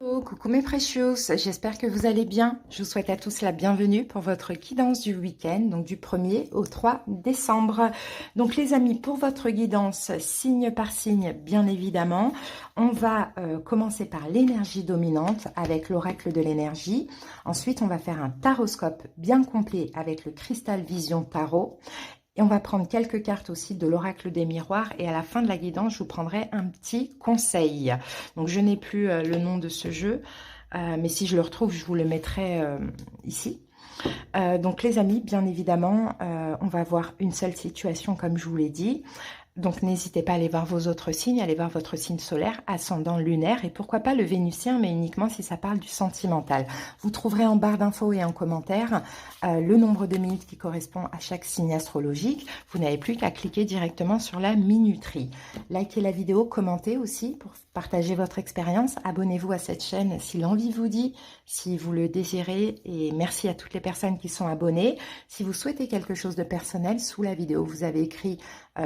Oh, coucou mes precious, j'espère que vous allez bien. Je vous souhaite à tous la bienvenue pour votre guidance du week-end, donc du 1er au 3 décembre. Donc les amis, pour votre guidance, signe par signe, bien évidemment, on va commencer par l'énergie dominante avec l'oracle de l'énergie. Ensuite, on va faire un taroscope bien complet avec le cristal vision tarot. Et on va prendre quelques cartes aussi de l'oracle des miroirs et à la fin de la guidance, je vous prendrai un petit conseil. Donc je n'ai plus le nom de ce jeu, mais si je le retrouve, je vous le mettrai ici. Donc les amis, bien évidemment, on va voir une seule situation comme je vous l'ai dit. Donc n'hésitez pas à aller voir vos autres signes, allez voir votre signe solaire, ascendant, lunaire et pourquoi pas le vénusien, mais uniquement si ça parle du sentimental. Vous trouverez en barre d'infos et en commentaire le nombre de minutes qui correspond à chaque signe astrologique. Vous n'avez plus qu'à cliquer directement sur la minuterie. Likez la vidéo, commentez aussi pour partager votre expérience. Abonnez-vous à cette chaîne si l'envie vous dit, si vous le désirez. Et merci à toutes les personnes qui sont abonnées. Si vous souhaitez quelque chose de personnel, sous la vidéo, vous avez écrit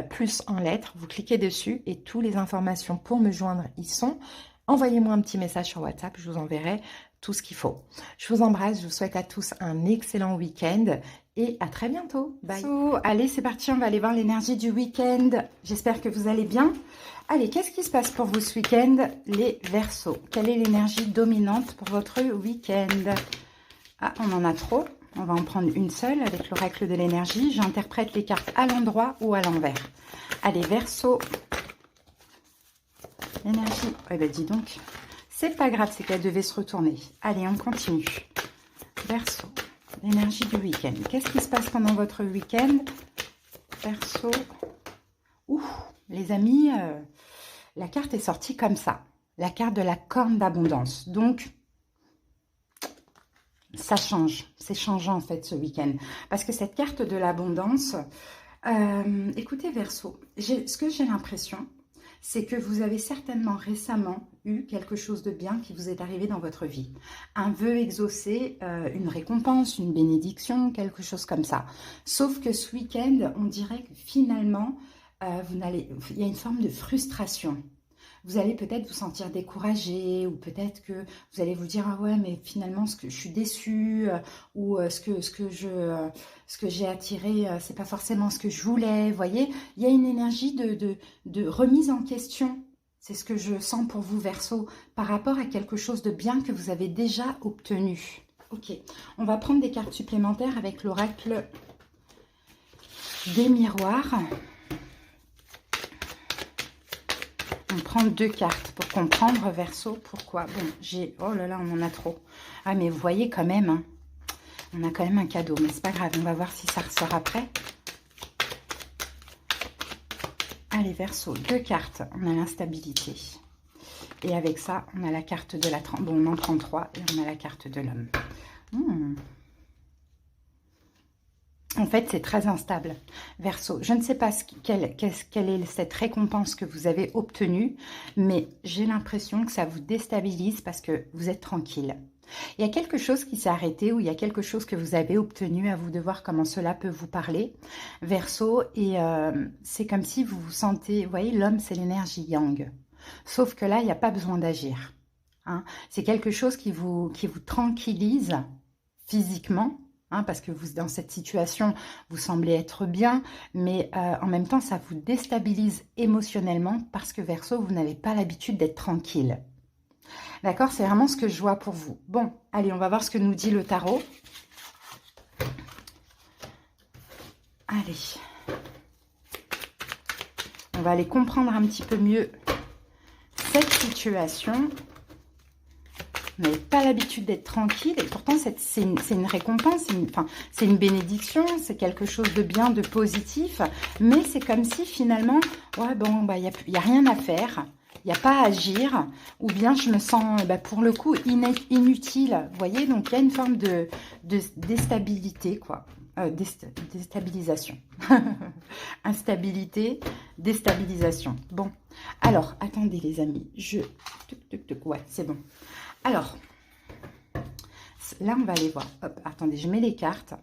plus en lettres, vous cliquez dessus et toutes les informations pour me joindre y sont. Envoyez-moi un petit message sur WhatsApp, je vous enverrai tout ce qu'il faut. Je vous embrasse, je vous souhaite à tous un excellent week-end et à très bientôt. Bye. Allez, c'est parti, on va aller voir l'énergie du week-end. J'espère que vous allez bien. Allez, qu'est-ce qui se passe pour vous ce week-end, les Verseaux? Quelle est l'énergie dominante pour votre week-end? Ah, on en a trop. On va en prendre une seule avec l'oracle de l'énergie. J'interprète les cartes à l'endroit ou à l'envers. Allez, Verseau. L'énergie. Eh ben, dis donc. C'est pas grave, c'est qu'elle devait se retourner. Allez, on continue. Verseau. L'énergie du week-end. Qu'est-ce qui se passe pendant votre week-end? Verseau. Ouh, les amis, la carte est sortie comme ça. La carte de la corne d'abondance. Donc, ça change, c'est changeant en fait ce week-end. Parce que cette carte de l'abondance, écoutez Verseau, ce que j'ai l'impression, c'est que vous avez certainement récemment eu quelque chose de bien qui vous est arrivé dans votre vie. Un vœu exaucé, une récompense, une bénédiction, quelque chose comme ça. Sauf que ce week-end, on dirait que finalement, il y a une forme de frustration. Vous allez peut-être vous sentir découragé ou peut-être que vous allez vous dire « Ah ouais, mais finalement, je suis déçue ou ce que j'ai attiré, c'est pas forcément ce que je voulais. » Vous voyez, il y a une énergie de remise en question. C'est ce que je sens pour vous, Verseau, par rapport à quelque chose de bien que vous avez déjà obtenu. Ok, on va prendre des cartes supplémentaires avec l'oracle des miroirs. On prend deux cartes pour comprendre, Verseau, pourquoi. Bon, oh là là, on en a trop. Ah, mais vous voyez quand même, hein, on a quand même un cadeau, mais c'est pas grave, on va voir si ça ressort après. Allez, Verseau, deux cartes, on a l'instabilité. Et avec ça, on a la carte de la... Bon, on en prend trois et on a la carte de l'homme. En fait, c'est très instable, Verseau. Je ne sais pas quelle est cette récompense que vous avez obtenue, mais j'ai l'impression que ça vous déstabilise parce que vous êtes tranquille. Il y a quelque chose qui s'est arrêté ou il y a quelque chose que vous avez obtenu, à vous de voir comment cela peut vous parler, Verseau. Et c'est comme si vous vous sentez... Vous voyez, l'homme, c'est l'énergie yang. Sauf que là, il n'y a pas besoin d'agir. Hein. C'est quelque chose qui vous tranquillise physiquement. Hein, parce que vous, dans cette situation, vous semblez être bien, mais en même temps, ça vous déstabilise émotionnellement parce que Verseau, vous n'avez pas l'habitude d'être tranquille. D'accord? C'est vraiment ce que je vois pour vous. Bon, allez, on va voir ce que nous dit le tarot. Allez. On va aller comprendre un petit peu mieux cette situation. Vous n'avez pas l'habitude d'être tranquille et pourtant c'est une récompense, c'est une bénédiction, c'est quelque chose de bien, de positif, mais c'est comme si finalement, ouais, bon, bah, y a rien à faire, il n'y a pas à agir, ou bien je me sens pour le coup inutile, vous voyez, donc il y a une forme de déstabilité, quoi. Déstabilisation. Instabilité, déstabilisation. Bon, alors, attendez les amis, ouais, c'est bon. Alors, là, on va aller voir. Hop, attendez, je mets les cartes.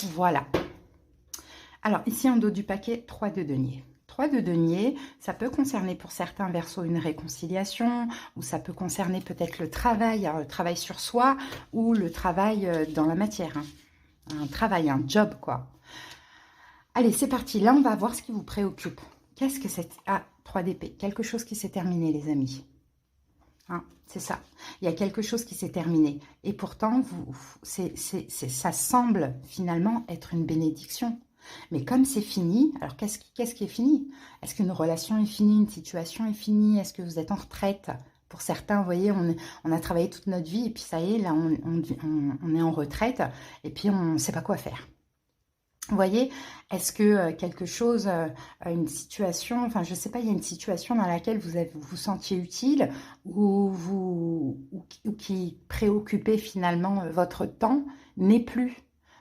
Voilà. Alors, ici, en dos du paquet, 3 de denier. 3 de denier, ça peut concerner pour certains Verseaux une réconciliation, ou ça peut concerner peut-être le travail sur soi, ou le travail dans la matière. Hein. Un travail, un job, quoi. Allez, c'est parti. Là, on va voir ce qui vous préoccupe. Qu'est-ce que c'est? Ah, 3 d'épée. Quelque chose qui s'est terminé, les amis. Hein, c'est ça. Il y a quelque chose qui s'est terminé. Et pourtant, ça semble finalement être une bénédiction. Mais comme c'est fini, alors qu'est-ce qui est fini? Est-ce qu'une relation est finie, une situation est finie? Est-ce que vous êtes en retraite? Pour certains, vous voyez, on a travaillé toute notre vie et puis ça y est, là, on est en retraite et puis on ne sait pas quoi faire. Vous voyez, est-ce que quelque chose, une situation, enfin je ne sais pas, il y a une situation dans laquelle vous vous sentiez utile ou qui préoccupait finalement votre temps n'est plus.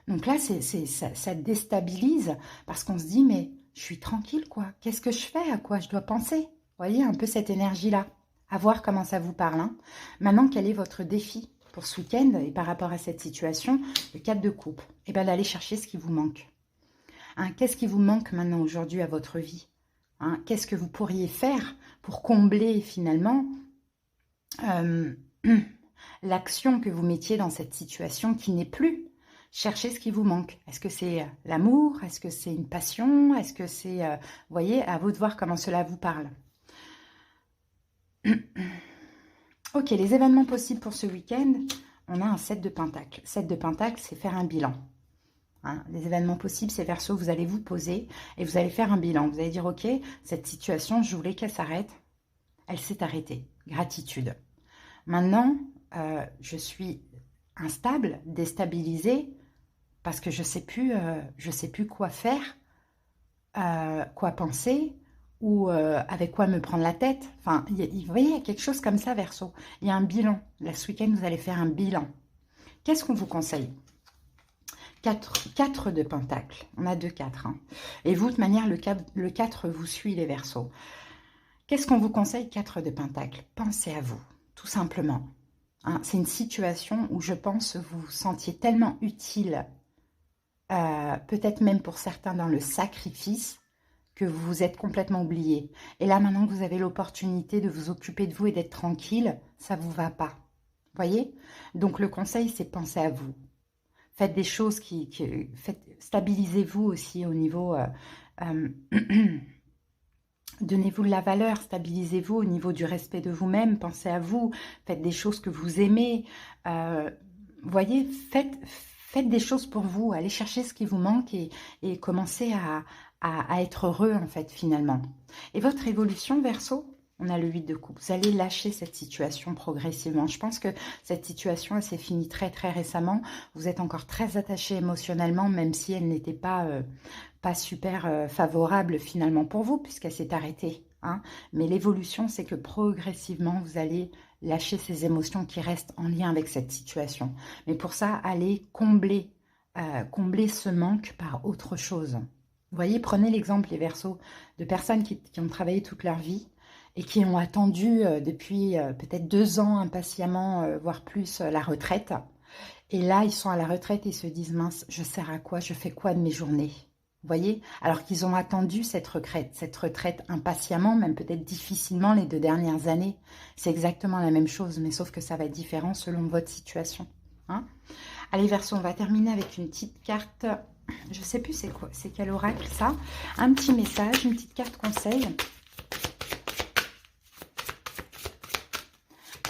Donc là, ça déstabilise parce qu'on se dit, mais je suis tranquille quoi, qu'est-ce que je fais, à quoi je dois penser? Vous voyez, un peu cette énergie-là, à voir comment ça vous parle. Hein. Maintenant, quel est votre défi pour ce week-end et par rapport à cette situation? Le 4 de coupe, et bien d'aller chercher ce qui vous manque. Hein, qu'est-ce qui vous manque maintenant aujourd'hui à votre vie? Hein, qu'est-ce que vous pourriez faire pour combler finalement l'action que vous mettiez dans cette situation qui n'est plus? Cherchez ce qui vous manque. Est-ce que c'est l'amour? Est-ce que c'est une passion? Est-ce que c'est... vous voyez, à vous de voir comment cela vous parle. Ok, les événements possibles pour ce week-end, on a un 7 de pentacles. 7 de pentacles, c'est faire un bilan. Hein, les événements possibles, c'est Verseau, vous allez vous poser et vous allez faire un bilan. Vous allez dire, ok, cette situation, je voulais qu'elle s'arrête. Elle s'est arrêtée. Gratitude. Maintenant, je suis instable, déstabilisée, parce que je sais plus quoi faire, quoi penser, ou avec quoi me prendre la tête. Enfin, vous voyez, il y a quelque chose comme ça, Verseau. Il y a un bilan. Là, ce week-end, vous allez faire un bilan. Qu'est-ce qu'on vous conseille? 4 de pentacles. On a 2 4. Hein. Et vous, de manière, le 4 vous suit, les Verseaux. Qu'est-ce qu'on vous conseille? 4 de pentacles. Pensez à vous, tout simplement. Hein, c'est une situation où je pense vous vous sentiez tellement utile, peut-être même pour certains dans le sacrifice, que vous vous êtes complètement oublié. Et là, maintenant que vous avez l'opportunité de vous occuper de vous et d'être tranquille, ça ne vous va pas. Vous voyez? Donc, le conseil, c'est penser à vous. Faites des choses stabilisez-vous aussi au niveau... donnez-vous de la valeur, stabilisez-vous au niveau du respect de vous-même, pensez à vous, faites des choses que vous aimez. Voyez, faites des choses pour vous, allez chercher ce qui vous manque et commencez à être heureux en fait finalement. Et votre évolution, Verseau, on a le 8 de coupe. Vous allez lâcher cette situation progressivement. Je pense que cette situation, elle s'est finie très très récemment. Vous êtes encore très attaché émotionnellement, même si elle n'était pas super favorable finalement pour vous, puisqu'elle s'est arrêtée. Hein. Mais l'évolution, c'est que progressivement, vous allez lâcher ces émotions qui restent en lien avec cette situation. Mais pour ça, allez combler ce manque par autre chose. Vous voyez, prenez l'exemple, les Verseaux, de personnes qui ont travaillé toute leur vie, et qui ont attendu depuis peut-être 2 ans impatiemment, voire plus, la retraite. Et là, ils sont à la retraite et ils se disent, mince, je sers à quoi? Je fais quoi de mes journées? Vous voyez? Alors qu'ils ont attendu cette retraite impatiemment, même peut-être difficilement les 2 dernières années. C'est exactement la même chose, mais sauf que ça va être différent selon votre situation. Hein? Allez, Verseau, on va terminer avec une petite carte. Je ne sais plus c'est quoi, c'est quel oracle ça? Un petit message, une petite carte conseil.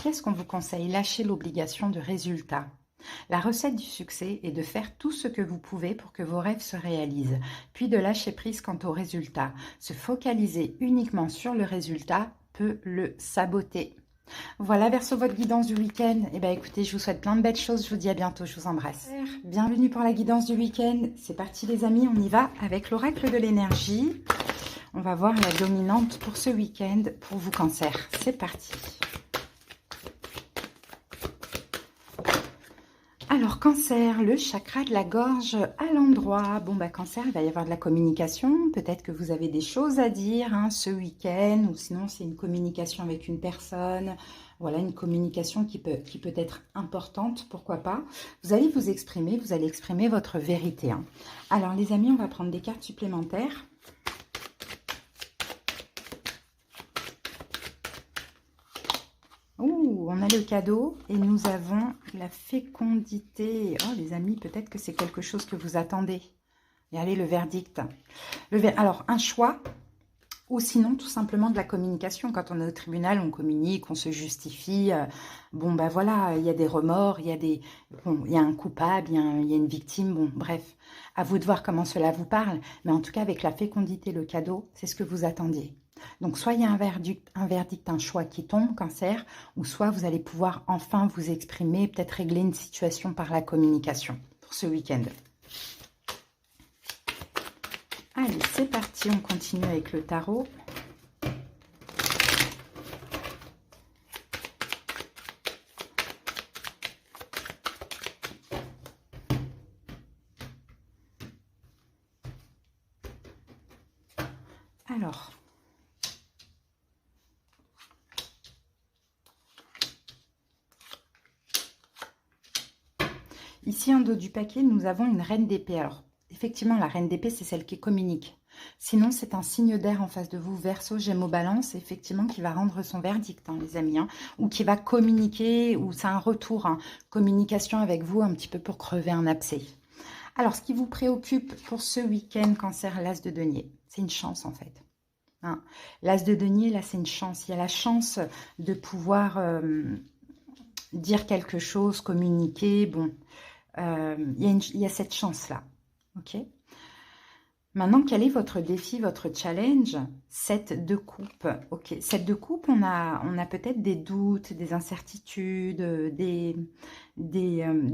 Qu'est-ce qu'on vous conseille? Lâchez l'obligation de résultat. La recette du succès est de faire tout ce que vous pouvez pour que vos rêves se réalisent, puis de lâcher prise quant au résultat. Se focaliser uniquement sur le résultat peut le saboter. Voilà, Verseau, votre guidance du week-end. Eh bien, écoutez, je vous souhaite plein de belles choses. Je vous dis à bientôt, je vous embrasse. Bienvenue pour la guidance du week-end. C'est parti, les amis, on y va avec l'oracle de l'énergie. On va voir la dominante pour ce week-end pour vous, Cancer. C'est parti. Alors, Cancer, le chakra de la gorge à l'endroit. Bon, bah, Cancer, il va y avoir de la communication. Peut-être que vous avez des choses à dire hein, ce week-end, ou sinon, c'est une communication avec une personne. Voilà, une communication qui peut être importante, pourquoi pas. Vous allez vous exprimer, vous allez exprimer votre vérité. Hein. Alors les amis, on va prendre des cartes supplémentaires. Ouh, on a le cadeau et nous avons la fécondité. Oh les amis, peut-être que c'est quelque chose que vous attendez. Et allez, le verdict. Alors, un choix, ou sinon tout simplement de la communication. Quand on est au tribunal, on communique, on se justifie. Bon, ben voilà, il y a des remords, il y a un coupable, il y a une victime. Bon, bref, à vous de voir comment cela vous parle. Mais en tout cas, avec la fécondité, le cadeau, c'est ce que vous attendiez. Donc, soit il y a un verdict, un choix qui tombe, Cancer, ou soit vous allez pouvoir enfin vous exprimer, peut-être régler une situation par la communication pour ce week-end. Allez, c'est parti, on continue avec le tarot. Alors, ici en dos du paquet, nous avons une reine d'épée. Alors, effectivement, la reine d'épée, c'est celle qui communique. Sinon, c'est un signe d'air en face de vous, Verseau, Gémeaux, Balance, effectivement, qui va rendre son verdict, hein, les amis, hein, ou qui va communiquer, ou c'est un retour, hein, communication avec vous, un petit peu pour crever un abcès. Alors, ce qui vous préoccupe pour ce week-end, Cancer, l'As de denier, c'est une chance, en fait. Hein. L'As de denier, là, c'est une chance. Il y a la chance de pouvoir dire quelque chose, communiquer, bon, il y a cette chance-là, ok ? Maintenant, quel est votre défi, votre challenge? 7 de coupe. Ok, 7 de coupe, on a peut-être des doutes, des incertitudes, des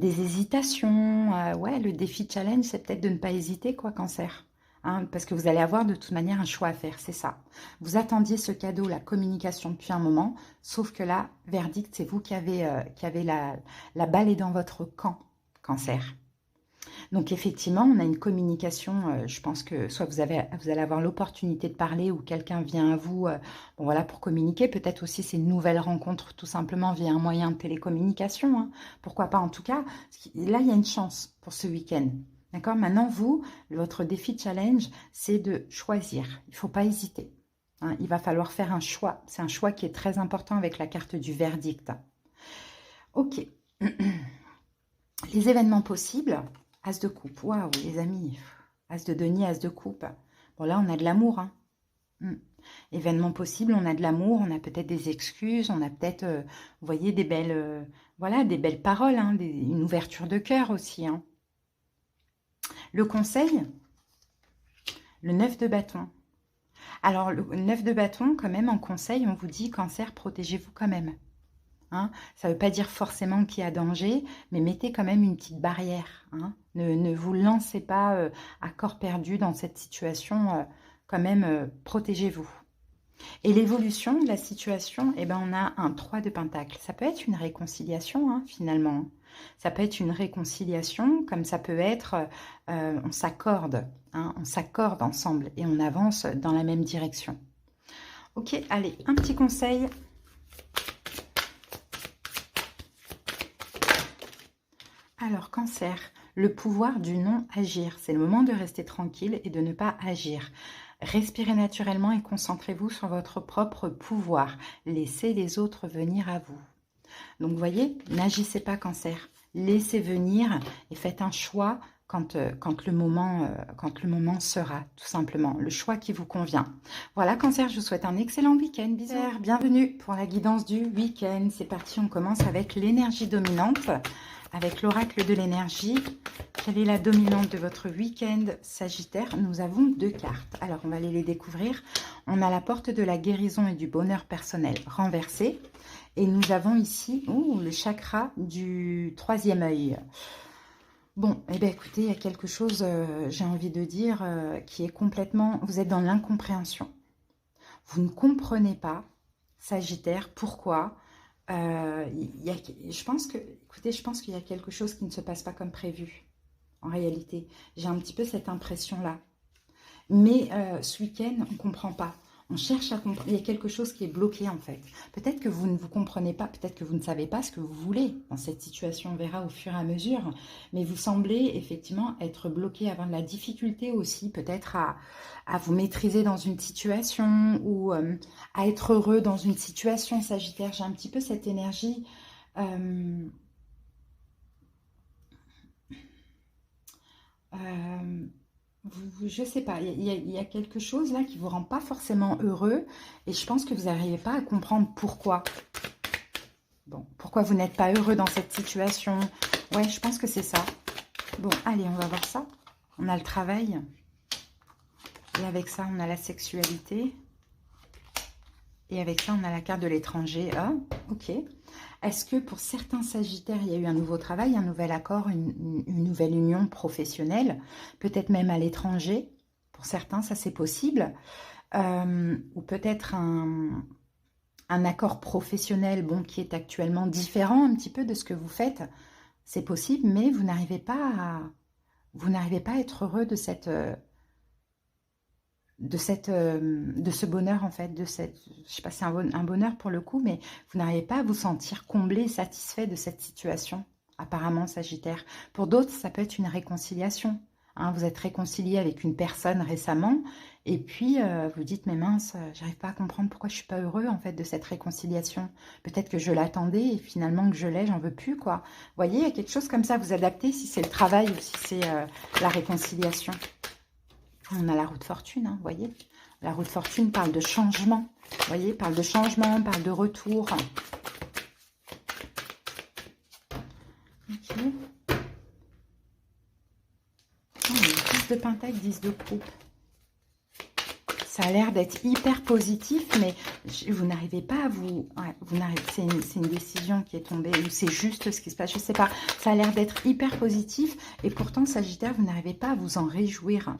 hésitations. Ouais, le défi challenge, c'est peut-être de ne pas hésiter, quoi, Cancer. Hein, parce que vous allez avoir de toute manière un choix à faire, c'est ça. Vous attendiez ce cadeau, la communication depuis un moment, sauf que là, verdict, c'est vous qui avez la balle est dans votre camp, Cancer. Donc effectivement, on a une communication, je pense que soit vous allez avoir l'opportunité de parler ou quelqu'un vient à vous bon, voilà, pour communiquer. Peut-être aussi c'est une nouvelle rencontre tout simplement via un moyen de télécommunication. Hein. Pourquoi pas en tout cas. Là, il y a une chance pour ce week-end. D'accord? Maintenant, vous, votre défi challenge, c'est de choisir. Il ne faut pas hésiter. Hein. Il va falloir faire un choix. C'est un choix qui est très important avec la carte du verdict. Ok. Les événements possibles... As de coupe, waouh les amis, As de denier, As de coupe. Bon là on a de l'amour. Hein. Événement possible, on a de l'amour, on a peut-être des excuses, on a peut-être, vous voyez, des belles, voilà, des belles paroles, hein, une ouverture de cœur aussi. Hein. Le conseil, le 9 de bâton. Alors le 9 de bâton, quand même, en conseil, on vous dit, Cancer, protégez-vous quand même. Hein, ça ne veut pas dire forcément qu'il y a danger, mais mettez quand même une petite barrière. Hein. Ne vous lancez pas à corps perdu dans cette situation. Quand même, protégez-vous. Et l'évolution de la situation, eh ben, on a un 3 de pentacle. Ça peut être une réconciliation, hein, finalement. Ça peut être une réconciliation, comme ça peut être, on s'accorde. Hein, on s'accorde ensemble et on avance dans la même direction. Ok, allez, un petit conseil. Alors, Cancer, le pouvoir du non-agir. C'est le moment de rester tranquille et de ne pas agir. Respirez naturellement et concentrez-vous sur votre propre pouvoir. Laissez les autres venir à vous. Donc, vous voyez, n'agissez pas, Cancer. Laissez venir et faites un choix quand le moment sera, tout simplement. Le choix qui vous convient. Voilà, Cancer, je vous souhaite un excellent week-end. Bisous. Bienvenue pour la guidance du week-end. C'est parti, on commence avec l'énergie dominante. Avec l'oracle de l'énergie, quelle est la dominante de votre week-end Sagittaire? Nous avons 2 cartes. Alors, on va aller les découvrir. On a la porte de la guérison et du bonheur personnel renversée. Et nous avons ici le chakra du 3e œil. Bon, eh bien, écoutez, il y a quelque chose, j'ai envie de dire, qui est complètement... Vous êtes dans l'incompréhension. Vous ne comprenez pas, Sagittaire, pourquoi... je pense qu'il y a quelque chose qui ne se passe pas comme prévu, en réalité. J'ai un petit peu cette impression-là. Mais ce week-end, on ne comprend pas. On cherche à comprendre. Il y a quelque chose qui est bloqué en fait. Peut-être que vous ne vous comprenez pas, peut-être que vous ne savez pas ce que vous voulez dans cette situation. On verra au fur et à mesure. Mais vous semblez effectivement être bloqué, avoir de la difficulté aussi peut-être à vous maîtriser dans une situation ou à être heureux dans une situation, Sagittaire. J'ai un petit peu cette énergie. Je sais pas, il y a quelque chose là qui vous rend pas forcément heureux et je pense que vous n'arrivez pas à comprendre pourquoi. Bon, pourquoi vous n'êtes pas heureux dans cette situation? Ouais, je pense que c'est ça. Bon, allez, on va voir ça. On a le travail. Et avec ça, on a la sexualité. Et avec ça, on a la carte de l'étranger. Ah, ok. Est-ce que pour certains Sagittaires, il y a eu un nouveau travail, un nouvel accord, une nouvelle union professionnelle, peut-être même à l'étranger? Pour certains, ça c'est possible. Ou peut-être un accord professionnel bon, qui est actuellement différent un petit peu de ce que vous faites. C'est possible, mais vous n'arrivez pas à être heureux de ce bonheur en fait, je sais pas si c'est un bonheur pour le coup, mais vous n'arrivez pas à vous sentir comblé, satisfait de cette situation, apparemment Sagittaire. Pour d'autres, ça peut être une réconciliation. Hein, vous êtes réconcilié avec une personne récemment, et puis vous dites, mais mince, j'arrive pas à comprendre pourquoi je suis pas heureux en fait de cette réconciliation. Peut-être que je l'attendais et finalement que je l'ai, j'en veux plus quoi. Vous voyez, il y a quelque chose comme ça, vous adaptez si c'est le travail ou si c'est la réconciliation. On a la roue de fortune, hein, vous voyez. La roue de fortune parle de changement. Vous voyez, parle de changement, parle de retour. Ok. Oh, 10 de pentacle, 10 de coupe. Ça a l'air d'être hyper positif, mais vous n'arrivez pas à vous... Ouais, c'est une décision qui est tombée, ou c'est juste ce qui se passe, je ne sais pas. Ça a l'air d'être hyper positif, et pourtant, Sagittaire, vous n'arrivez pas à vous en réjouir.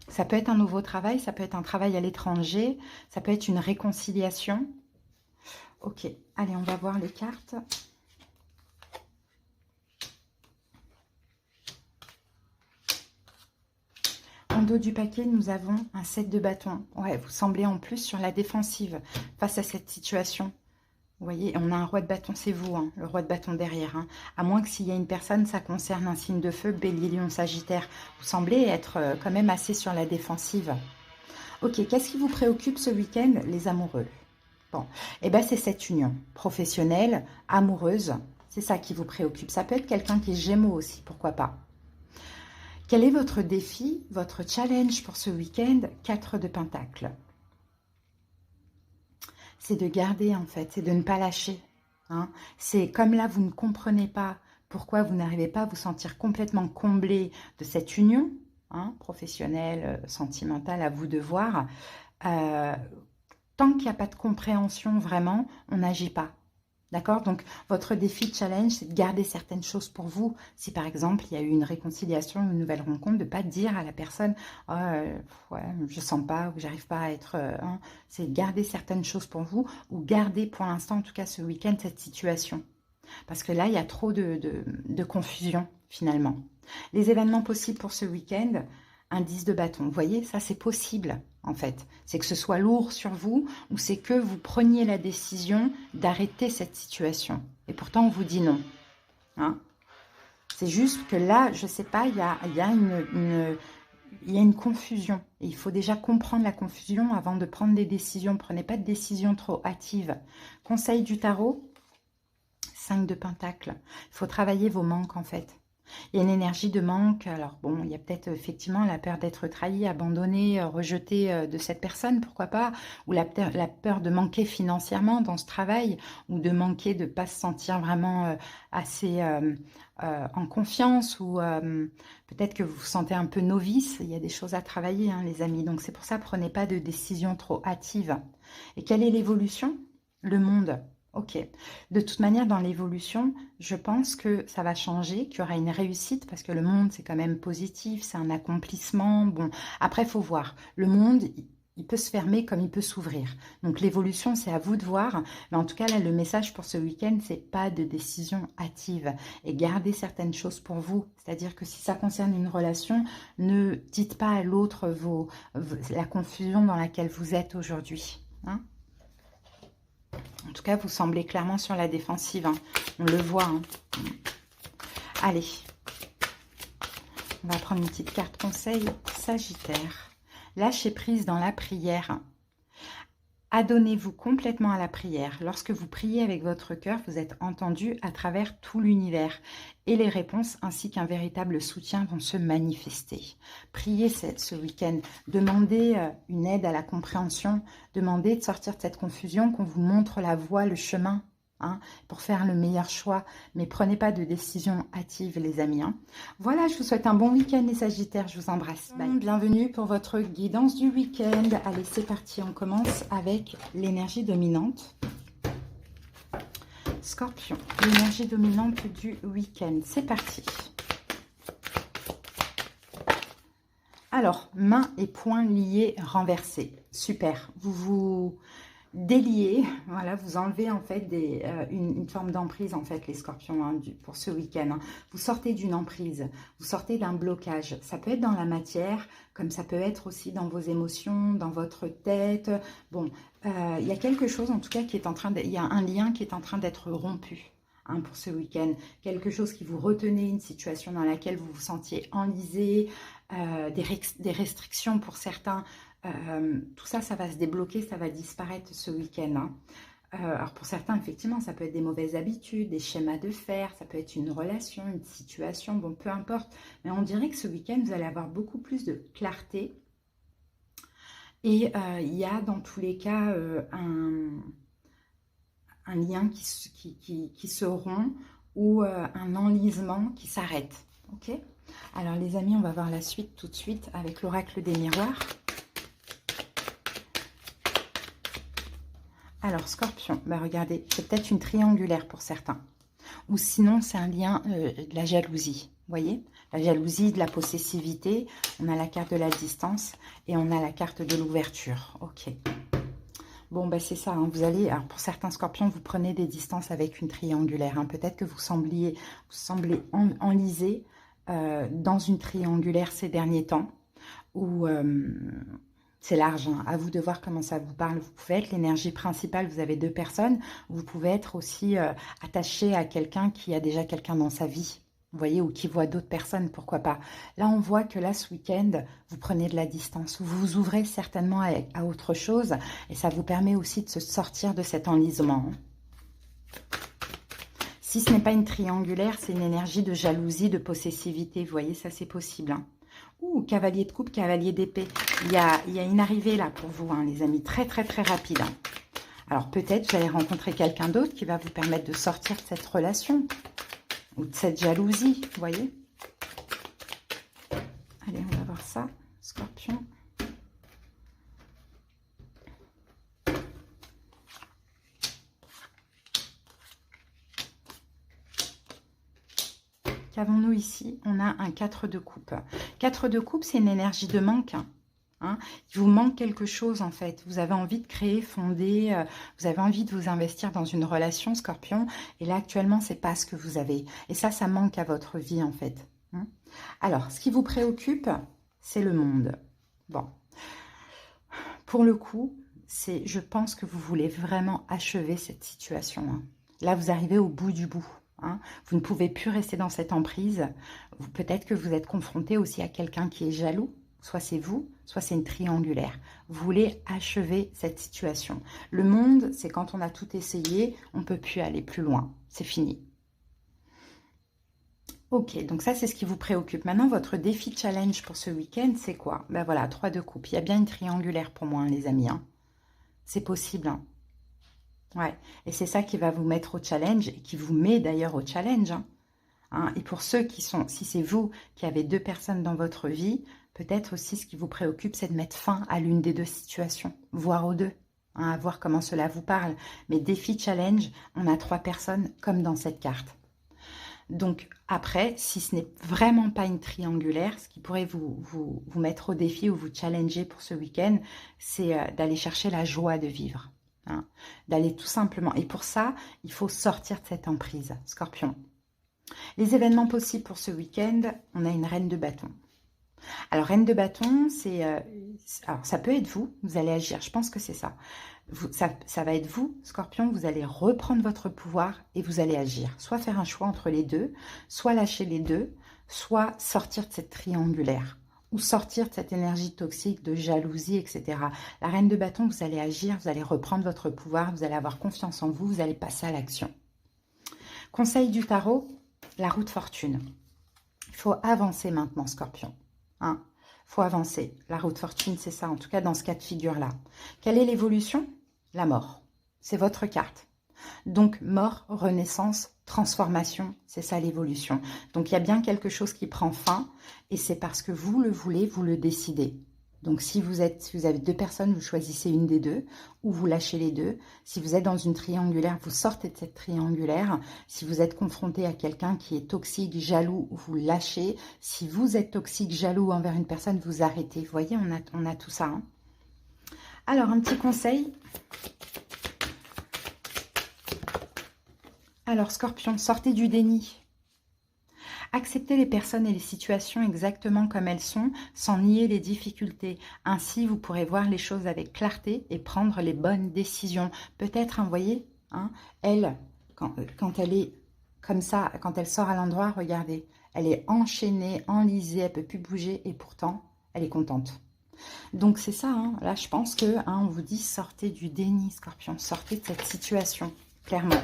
Ça peut être un nouveau travail, ça peut être un travail à l'étranger, ça peut être une réconciliation. Ok, allez, on va voir les cartes. En dos du paquet, nous avons un 7 de bâton. Ouais, vous semblez en plus sur la défensive face à cette situation. Vous voyez, on a un roi de bâton, c'est vous, hein, le roi de bâton derrière. Hein. À moins que s'il y a une personne, ça concerne un signe de feu, Bélier, Lion, Sagittaire. Vous semblez être quand même assez sur la défensive. Ok, qu'est-ce qui vous préoccupe ce week-end? Les amoureux. Bon, et bien c'est cette union professionnelle, amoureuse. C'est ça qui vous préoccupe. Ça peut être quelqu'un qui est Gémeaux aussi, pourquoi pas. Quel est votre défi, votre challenge pour ce week-end? 4 de Pentacle. C'est de garder en fait, c'est de ne pas lâcher. Hein. C'est comme là, vous ne comprenez pas pourquoi vous n'arrivez pas à vous sentir complètement comblé de cette union hein, professionnelle, sentimentale, à vous de voir. Tant qu'il n'y a pas de compréhension vraiment, on n'agit pas. D'accord? Donc, votre défi, challenge, c'est de garder certaines choses pour vous. Si, par exemple, il y a eu une réconciliation, une nouvelle rencontre, de ne pas dire à la personne oh, ouais, je sens pas, ou j'arrive pas à être... hein. C'est garder certaines choses pour vous, ou garder pour l'instant, en tout cas ce week-end, cette situation. Parce que là, il y a trop de confusion, finalement. Les événements possibles pour ce week-end, un 10 de bâton. Vous voyez, ça, c'est possible, en fait. C'est que ce soit lourd sur vous ou c'est que vous preniez la décision d'arrêter cette situation. Et pourtant, on vous dit non. Hein? C'est juste que là, je ne sais pas, il y a une confusion. Et il faut déjà comprendre la confusion avant de prendre des décisions. Prenez pas de décisions trop hâtives. Conseil du tarot, 5 de pentacle. Il faut travailler vos manques, en fait. Il y a une énergie de manque. Alors bon, il y a peut-être effectivement la peur d'être trahi, abandonné, rejeté de cette personne, pourquoi pas. Ou la peur de manquer financièrement dans ce travail. Ou de manquer, de ne pas se sentir vraiment assez en confiance. Ou peut-être que vous vous sentez un peu novice. Il y a des choses à travailler, hein, les amis. Donc c'est pour ça, prenez pas de décision trop hâtive. Et quelle est l'évolution? Le monde. Ok. De toute manière, dans l'évolution, je pense que ça va changer, qu'il y aura une réussite, parce que le monde, c'est quand même positif, c'est un accomplissement. Bon, après, il faut voir. Le monde, Il peut se fermer comme il peut s'ouvrir. Donc l'évolution, c'est à vous de voir. Mais en tout cas, là, le message pour ce week-end, c'est pas de décision hâtive. Et gardez certaines choses pour vous. C'est-à-dire que si ça concerne une relation, ne dites pas à l'autre la confusion dans laquelle vous êtes aujourd'hui. Hein. En tout cas, vous semblez clairement sur la défensive. Hein. On le voit. Hein. Allez. On va prendre une petite carte conseil. Sagittaire. Lâchez prise dans la prière. Adonnez-vous complètement à la prière. Lorsque vous priez avec votre cœur, vous êtes entendu à travers tout l'univers. Et les réponses ainsi qu'un véritable soutien vont se manifester. Priez ce week-end. Demandez une aide à la compréhension. Demandez de sortir de cette confusion, qu'on vous montre la voie, le chemin. Hein, pour faire le meilleur choix, mais prenez pas de décision hâtive les amis. Hein. Voilà, je vous souhaite un bon week-end les Sagittaires, je vous embrasse. Bye. Bienvenue pour votre guidance du week-end. Allez, c'est parti, on commence avec l'énergie dominante. Scorpion, l'énergie dominante du week-end, c'est parti. Alors, mains et poings liés, renversés. Super, vous délier, voilà, vous enlevez en fait une forme d'emprise en fait les scorpions hein, pour ce week-end. Hein. Vous sortez d'une emprise, vous sortez d'un blocage. Ça peut être dans la matière, comme ça peut être aussi dans vos émotions, dans votre tête. Bon, il y a quelque chose en tout cas qui est en train il y a un lien qui est en train d'être rompu. Hein, pour ce week-end, quelque chose qui vous retenait, une situation dans laquelle vous vous sentiez enlisé, des restrictions pour certains, tout ça, ça va se débloquer, ça va disparaître ce week-end. Hein. Alors pour certains, effectivement, ça peut être des mauvaises habitudes, des schémas de fer, ça peut être une relation, une situation, bon, peu importe. Mais on dirait que ce week-end, vous allez avoir beaucoup plus de clarté. Et il y a dans tous les cas un lien qui se rompt ou un enlisement qui s'arrête. Ok ? Alors les amis, on va voir la suite tout de suite avec l'oracle des miroirs. Alors Scorpion, bah regardez, c'est peut-être une triangulaire pour certains. Ou sinon c'est un lien de la jalousie. Vous voyez ? La jalousie, de la possessivité. On a la carte de la distance et on a la carte de l'ouverture. Ok. Bon, bah c'est ça, hein, vous allez, alors pour certains scorpions, vous prenez des distances avec une triangulaire. Hein, peut-être que vous semblez enlisé dans une triangulaire ces derniers temps, ou c'est large, hein, à vous de voir comment ça vous parle. Vous pouvez être l'énergie principale, vous avez deux personnes, vous pouvez être aussi attaché à quelqu'un qui a déjà quelqu'un dans sa vie. Vous voyez, ou qui voit d'autres personnes, pourquoi pas. Là, on voit que là, ce week-end, vous prenez de la distance. Vous vous ouvrez certainement à autre chose. Et ça vous permet aussi de se sortir de cet enlisement. Si ce n'est pas une triangulaire, c'est une énergie de jalousie, de possessivité. Vous voyez, ça, c'est possible. Hein. Ouh, cavalier de coupe, cavalier d'épée. Il y a une arrivée là pour vous, hein, les amis. Très, très, très rapide. Hein. Alors, peut-être vous allez rencontrer quelqu'un d'autre qui va vous permettre de sortir de cette relation. Ou de cette jalousie, vous voyez. Allez, on va voir ça, Scorpion. Qu'avons-nous ici? On a un 4 de coupe. 4 de coupe, c'est une énergie de manque. Hein. Il vous manque quelque chose en fait. Vous avez envie de créer, fonder, vous avez envie de vous investir dans une relation, Scorpion. Et là, actuellement, c'est pas ce que vous avez. Et ça manque à votre vie en fait. Hein. Alors, ce qui vous préoccupe, c'est le monde. Bon. Pour le coup, je pense que vous voulez vraiment achever cette situation. Hein. Là, vous arrivez au bout du bout. Hein. Vous ne pouvez plus rester dans cette emprise. Peut-être que vous êtes confronté aussi à quelqu'un qui est jaloux. Soit c'est vous, soit c'est une triangulaire. Vous voulez achever cette situation. Le monde, c'est quand on a tout essayé, on ne peut plus aller plus loin. C'est fini. Ok, donc ça, c'est ce qui vous préoccupe. Maintenant, votre défi challenge pour ce week-end, c'est quoi? Ben voilà, 3 de coupe. Il y a bien une triangulaire pour moi, hein, les amis. Hein. C'est possible. Hein. Ouais, et c'est ça qui va vous mettre au challenge, et qui vous met d'ailleurs au challenge. Hein. Hein, et pour ceux qui sont, si c'est vous qui avez deux personnes dans votre vie, peut-être aussi ce qui vous préoccupe, c'est de mettre fin à l'une des deux situations, voire aux deux, hein, à voir comment cela vous parle. Mais défi challenge, on a 3 personnes comme dans cette carte. Donc après, si ce n'est vraiment pas une triangulaire, ce qui pourrait vous mettre au défi ou vous challenger pour ce week-end, c'est d'aller chercher la joie de vivre. Hein, d'aller tout simplement. Et pour ça, il faut sortir de cette emprise, Scorpion. Les événements possibles pour ce week-end, on a une reine de bâton. Alors, reine de bâton, alors ça peut être vous allez agir, je pense que c'est ça. Ça va être vous, Scorpion, vous allez reprendre votre pouvoir et vous allez agir. Soit faire un choix entre les deux, soit lâcher les deux, soit sortir de cette triangulaire ou sortir de cette énergie toxique de jalousie, etc. La reine de bâton, vous allez agir, vous allez reprendre votre pouvoir, vous allez avoir confiance en vous, vous allez passer à l'action. Conseil du tarot, la roue de fortune. Il faut avancer maintenant, Scorpion. Hein, faut avancer. La roue de fortune, c'est ça, en tout cas dans ce cas de figure-là. Quelle est l'évolution? La mort. C'est votre carte. Donc, mort, renaissance, transformation, c'est ça l'évolution. Donc, il y a bien quelque chose qui prend fin et c'est parce que vous le voulez, vous le décidez. Donc, si vous avez deux personnes, vous choisissez une des deux ou vous lâchez les deux. Si vous êtes dans une triangulaire, vous sortez de cette triangulaire. Si vous êtes confronté à quelqu'un qui est toxique, jaloux, vous lâchez. Si vous êtes toxique, jaloux envers une personne, vous arrêtez. Vous voyez, on a tout ça. Hein. Alors, un petit conseil. Alors, Scorpion, sortez du déni. Acceptez les personnes et les situations exactement comme elles sont, sans nier les difficultés. Ainsi, vous pourrez voir les choses avec clarté et prendre les bonnes décisions. Peut-être, vous voyez, hein, elle, quand elle est comme ça, quand elle sort à l'endroit, regardez, elle est enchaînée, enlisée, elle ne peut plus bouger et pourtant, elle est contente. Donc, c'est ça, hein, là, je pense que on vous dit, sortez du déni, Scorpion, sortez de cette situation, clairement.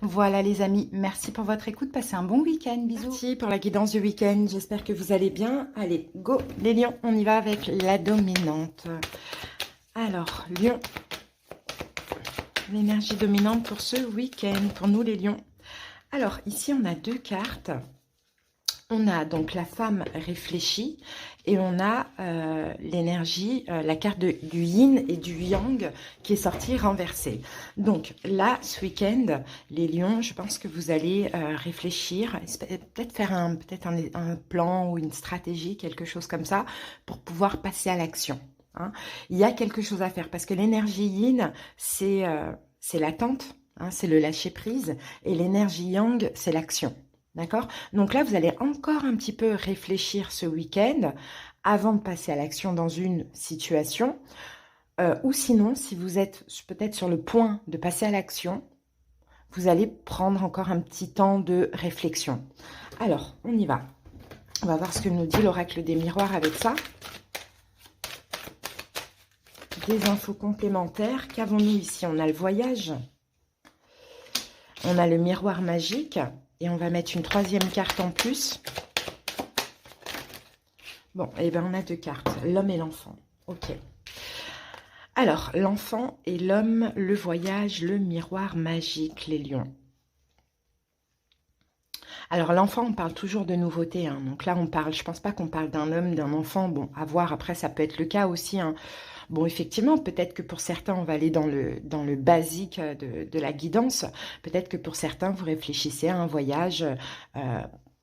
Voilà les amis, merci pour votre écoute, passez un bon week-end, bisous. Merci pour la guidance du week-end, j'espère que vous allez bien. Allez, go les lions, on y va avec la dominante. Alors, lion, l'énergie dominante pour ce week-end, pour nous les lions. Alors, ici on a deux cartes. On a donc la femme réfléchie et on a l'énergie, la carte du yin et du yang qui est sortie renversée. Donc là, ce week-end, les lions, je pense que vous allez réfléchir, peut-être faire un plan ou une stratégie, quelque chose comme ça, pour pouvoir passer à l'action. Hein. Il y a quelque chose à faire parce que l'énergie yin, c'est l'attente, hein, c'est le lâcher-prise, et l'énergie yang, c'est l'action. D'accord? Donc là, vous allez encore un petit peu réfléchir ce week-end avant de passer à l'action dans une situation. Ou sinon, si vous êtes peut-être sur le point de passer à l'action, vous allez prendre encore un petit temps de réflexion. Alors, on y va. On va voir ce que nous dit l'oracle des miroirs avec ça. Des infos complémentaires. Qu'avons-nous ici? On a le voyage. On a le miroir magique. Et on va mettre une troisième carte en plus. Bon, et bien on a deux cartes, l'homme et l'enfant. Ok. Alors, l'enfant et l'homme, le voyage, le miroir magique, les lions. Alors, l'enfant, on parle toujours de nouveauté. Hein. Donc là, je pense pas qu'on parle d'un homme, d'un enfant. Bon, à voir, après, ça peut être le cas aussi. Hein. Bon, effectivement, peut-être que pour certains, on va aller dans le basique de la guidance. Peut-être que pour certains, vous réfléchissez à un voyage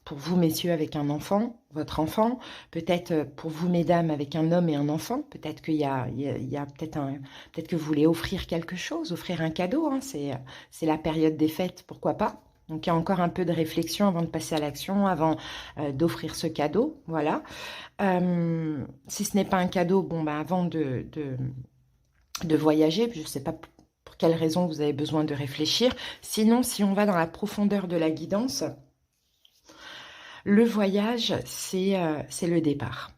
pour vous, messieurs, avec un enfant, votre enfant. Peut-être pour vous, mesdames, avec un homme et un enfant. Peut-être qu'il y a peut-être que vous voulez offrir quelque chose, offrir un cadeau. Hein. C'est la période des fêtes, pourquoi pas. Donc, il y a encore un peu de réflexion avant de passer à l'action, avant d'offrir ce cadeau. Voilà. Si ce n'est pas un cadeau, bon, ben, avant de voyager, je ne sais pas pour quelle raison vous avez besoin de réfléchir. Sinon, si on va dans la profondeur de la guidance, le voyage, c'est le départ.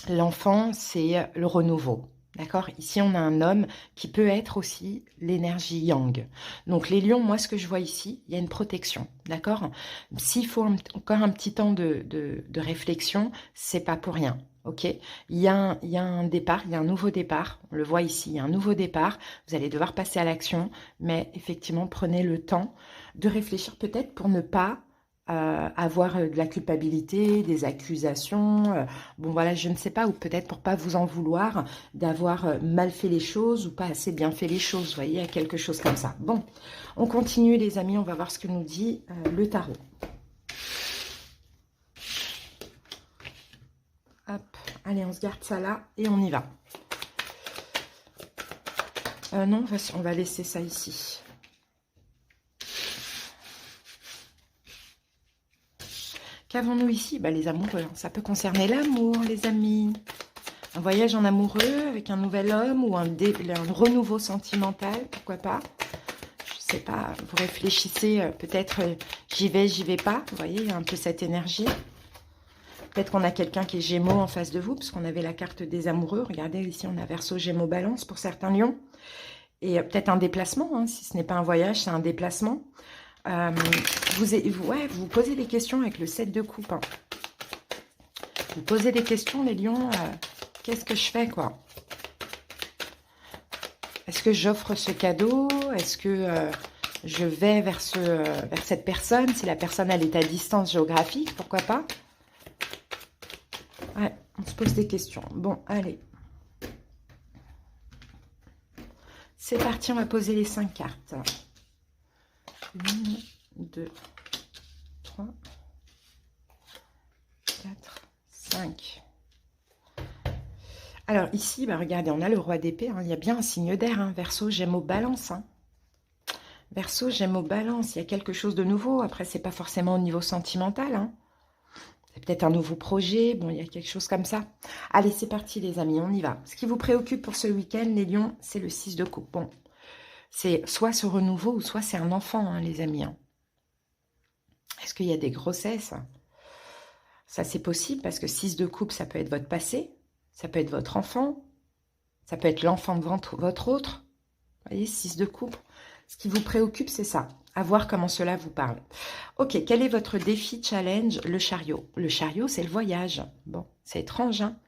L'enfant, c'est le renouveau. D'accord? Ici, on a un homme qui peut être aussi l'énergie yang. Donc, les lions, moi, ce que je vois ici, il y a une protection. D'accord? S'il faut encore un petit temps de réflexion, c'est pas pour rien. Ok? Il y a un départ, il y a un nouveau départ. On le voit ici, il y a un nouveau départ. Vous allez devoir passer à l'action. Mais effectivement, prenez le temps de réfléchir peut-être pour ne pas avoir de la culpabilité, des accusations, bon voilà, je ne sais pas, ou peut-être pour pas vous en vouloir d'avoir mal fait les choses ou pas assez bien fait les choses, vous voyez, il y a quelque chose comme ça. Bon, on continue les amis, on va voir ce que nous dit le tarot. Allez, on se garde ça là et on y va. Non, on va laisser ça ici. Qu'avons-nous ici? Bah, les amoureux. Ça peut concerner l'amour, les amis. Un voyage en amoureux avec un nouvel homme ou un renouveau sentimental, pourquoi pas. Je sais pas, vous réfléchissez, peut-être j'y vais pas. Vous voyez, il y a un peu cette énergie. Peut-être qu'on a quelqu'un qui est Gémeaux en face de vous, parce qu'on avait la carte des amoureux. Regardez, ici, on a Verseau, Gémeaux, Balance pour certains lions. Et peut-être un déplacement, hein, si ce n'est pas un voyage, c'est un déplacement. Vous posez des questions avec le 7 de coupe. Hein. Vous posez des questions, les lions, qu'est-ce que je fais, quoi? Est-ce que j'offre ce cadeau? Est-ce que je vais vers cette personne? Si la personne, elle est à distance géographique, pourquoi pas? Ouais, on se pose des questions. Bon, allez. C'est parti, on va poser les 5 cartes. 1, 2, 3, 4, 5. Alors ici, bah, regardez, on a le roi d'épée. Hein, il y a bien un signe d'air. Hein, Verseau, Gémeaux, Balance. Hein. Verseau, Gémeaux, Balance. Il y a quelque chose de nouveau. Après, c'est pas forcément au niveau sentimental. Hein. C'est peut-être un nouveau projet. Bon, il y a quelque chose comme ça. Allez, c'est parti, les amis. On y va. Ce qui vous préoccupe pour ce week-end, les lions, c'est le 6 de coupe. Bon, c'est soit ce renouveau ou soit c'est un enfant, hein, les amis. Hein. Est-ce qu'il y a des grossesses? Ça, c'est possible parce que 6 de coupe, ça peut être votre passé. Ça peut être votre enfant. Ça peut être l'enfant de votre autre. Vous voyez, 6 de coupe. Ce qui vous préoccupe, c'est ça. À voir comment cela vous parle. Ok, quel est votre défi challenge? Le chariot. Le chariot, c'est le voyage. Bon, c'est étrange, hein.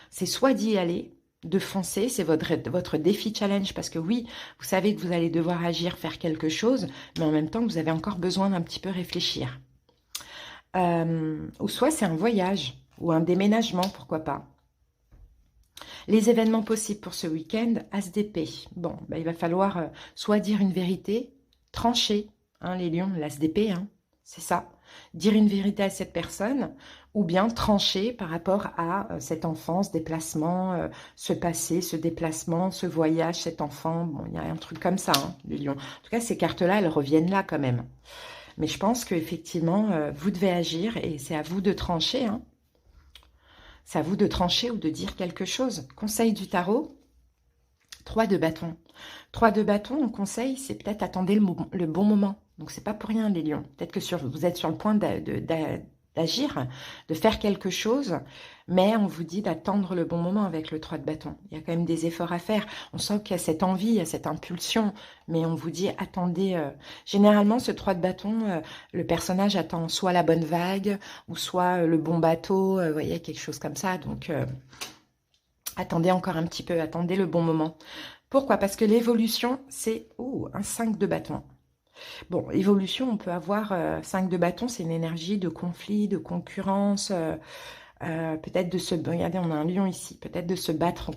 C'est soit d'y aller, de foncer, c'est votre défi challenge, parce que oui, vous savez que vous allez devoir agir, faire quelque chose, mais en même temps, vous avez encore besoin d'un petit peu réfléchir. Ou soit c'est un voyage, ou un déménagement, pourquoi pas. Les événements possibles pour ce week-end, As d'épée. Bon, bah, il va falloir soit dire une vérité, trancher, hein, les lions, l'As d'épée, hein, c'est ça. Dire une vérité à cette personne, ou bien trancher par rapport à cette enfance, déplacement, ce passé, ce déplacement, ce voyage, cet enfant. Bon, il y a un truc comme ça, hein, les lions. En tout cas, ces cartes-là, elles reviennent là quand même. Mais je pense qu'effectivement, vous devez agir et c'est à vous de trancher, hein. C'est à vous de trancher ou de dire quelque chose. Conseil du tarot, 3 de bâton. 3 de bâton, en conseil, c'est peut-être attendez le bon moment. Donc, c'est pas pour rien, les lions. Peut-être que vous êtes sur le point d'agir, de faire quelque chose, mais on vous dit d'attendre le bon moment avec le 3 de bâton. Il y a quand même des efforts à faire. On sent qu'il y a cette envie, il y a cette impulsion, mais on vous dit attendez. Généralement, ce 3 de bâton, le personnage attend soit la bonne vague, ou soit le bon bateau, vous voyez, quelque chose comme ça. Donc, attendez encore un petit peu, attendez le bon moment. Pourquoi? Parce que l'évolution, c'est un 5 de bâton. Bon, évolution, on peut avoir 5 de bâton, c'est une énergie de conflit, de concurrence, peut-être de se... Regardez, on a un lion ici, peut-être de se battre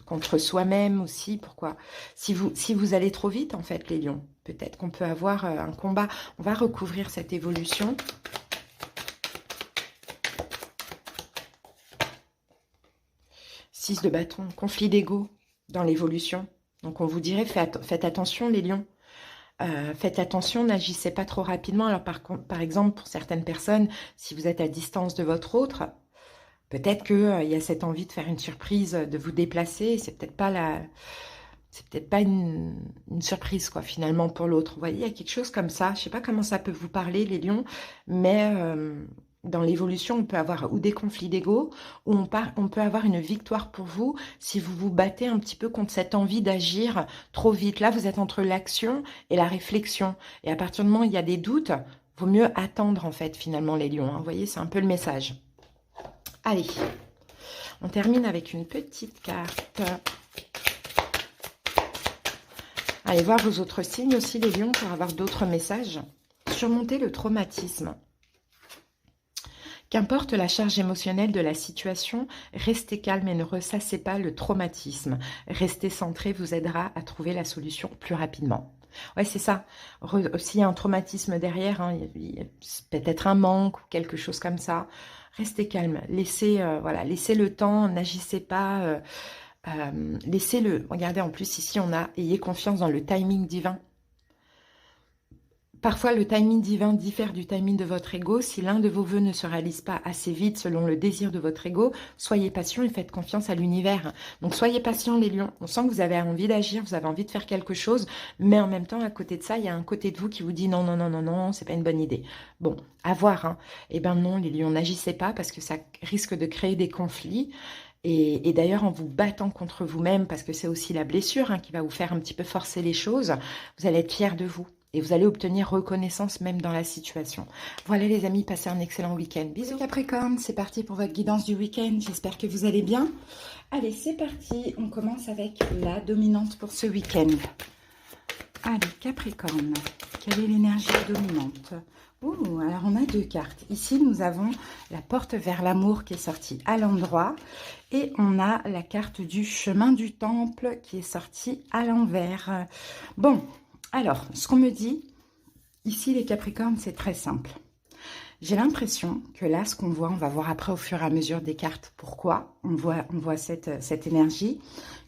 contre soi-même aussi, pourquoi? Si vous allez trop vite, en fait, les lions, peut-être qu'on peut avoir un combat. On va recouvrir cette évolution. Six de bâton, conflit d'ego dans l'évolution. Donc, on vous dirait, faites attention, les lions. Faites attention, n'agissez pas trop rapidement. Alors, par exemple, pour certaines personnes, si vous êtes à distance de votre autre, peut-être qu'il y a cette envie de faire une surprise, de vous déplacer. C'est peut-être pas une surprise, quoi, finalement, pour l'autre. Vous voyez, il y a quelque chose comme ça. Je ne sais pas comment ça peut vous parler, les lions, mais dans l'évolution, on peut avoir ou des conflits d'ego, ou on peut avoir une victoire pour vous si vous vous battez un petit peu contre cette envie d'agir trop vite. Là, vous êtes entre l'action et la réflexion. Et à partir du moment où il y a des doutes, vaut mieux attendre, en fait, finalement, les lions. Hein. Vous voyez, c'est un peu le message. Allez, on termine avec une petite carte. Allez voir vos autres signes aussi, les lions, pour avoir d'autres messages. Surmonter le traumatisme. Qu'importe la charge émotionnelle de la situation, restez calme et ne ressassez pas le traumatisme. Rester centré vous aidera à trouver la solution plus rapidement. Ouais, c'est ça. S'il y a un traumatisme derrière, hein, il y a peut-être un manque ou quelque chose comme ça, restez calme. Laissez, voilà, laissez le temps, n'agissez pas. Laissez-le. Regardez, en plus, ici, on a ayez confiance dans le timing divin. Parfois, le timing divin diffère du timing de votre ego. Si l'un de vos vœux ne se réalise pas assez vite selon le désir de votre ego, soyez patient et faites confiance à l'univers. Donc, soyez patient, les lions. On sent que vous avez envie d'agir, vous avez envie de faire quelque chose, mais en même temps, à côté de ça, il y a un côté de vous qui vous dit non, non, non, non, non, c'est pas une bonne idée. Bon, à voir, hein. Eh ben non, les lions, n'agissez pas parce que ça risque de créer des conflits. Et d'ailleurs, en vous battant contre vous-même, parce que c'est aussi la blessure hein, qui va vous faire un petit peu forcer les choses, vous allez être fiers de vous. Et vous allez obtenir reconnaissance même dans la situation. Voilà les amis, passez un excellent week-end. Bisous Capricorne, c'est parti pour votre guidance du week-end. J'espère que vous allez bien. Allez, c'est parti. On commence avec la dominante pour ce week-end. Allez, Capricorne, quelle est l'énergie dominante? Oh, alors on a deux cartes. Ici, nous avons la porte vers l'amour qui est sortie à l'endroit. Et on a la carte du chemin du temple qui est sortie à l'envers. Bon, alors, ce qu'on me dit, ici les Capricornes, c'est très simple. J'ai l'impression que là, ce qu'on voit, on va voir après au fur et à mesure des cartes. Pourquoi on voit cette énergie,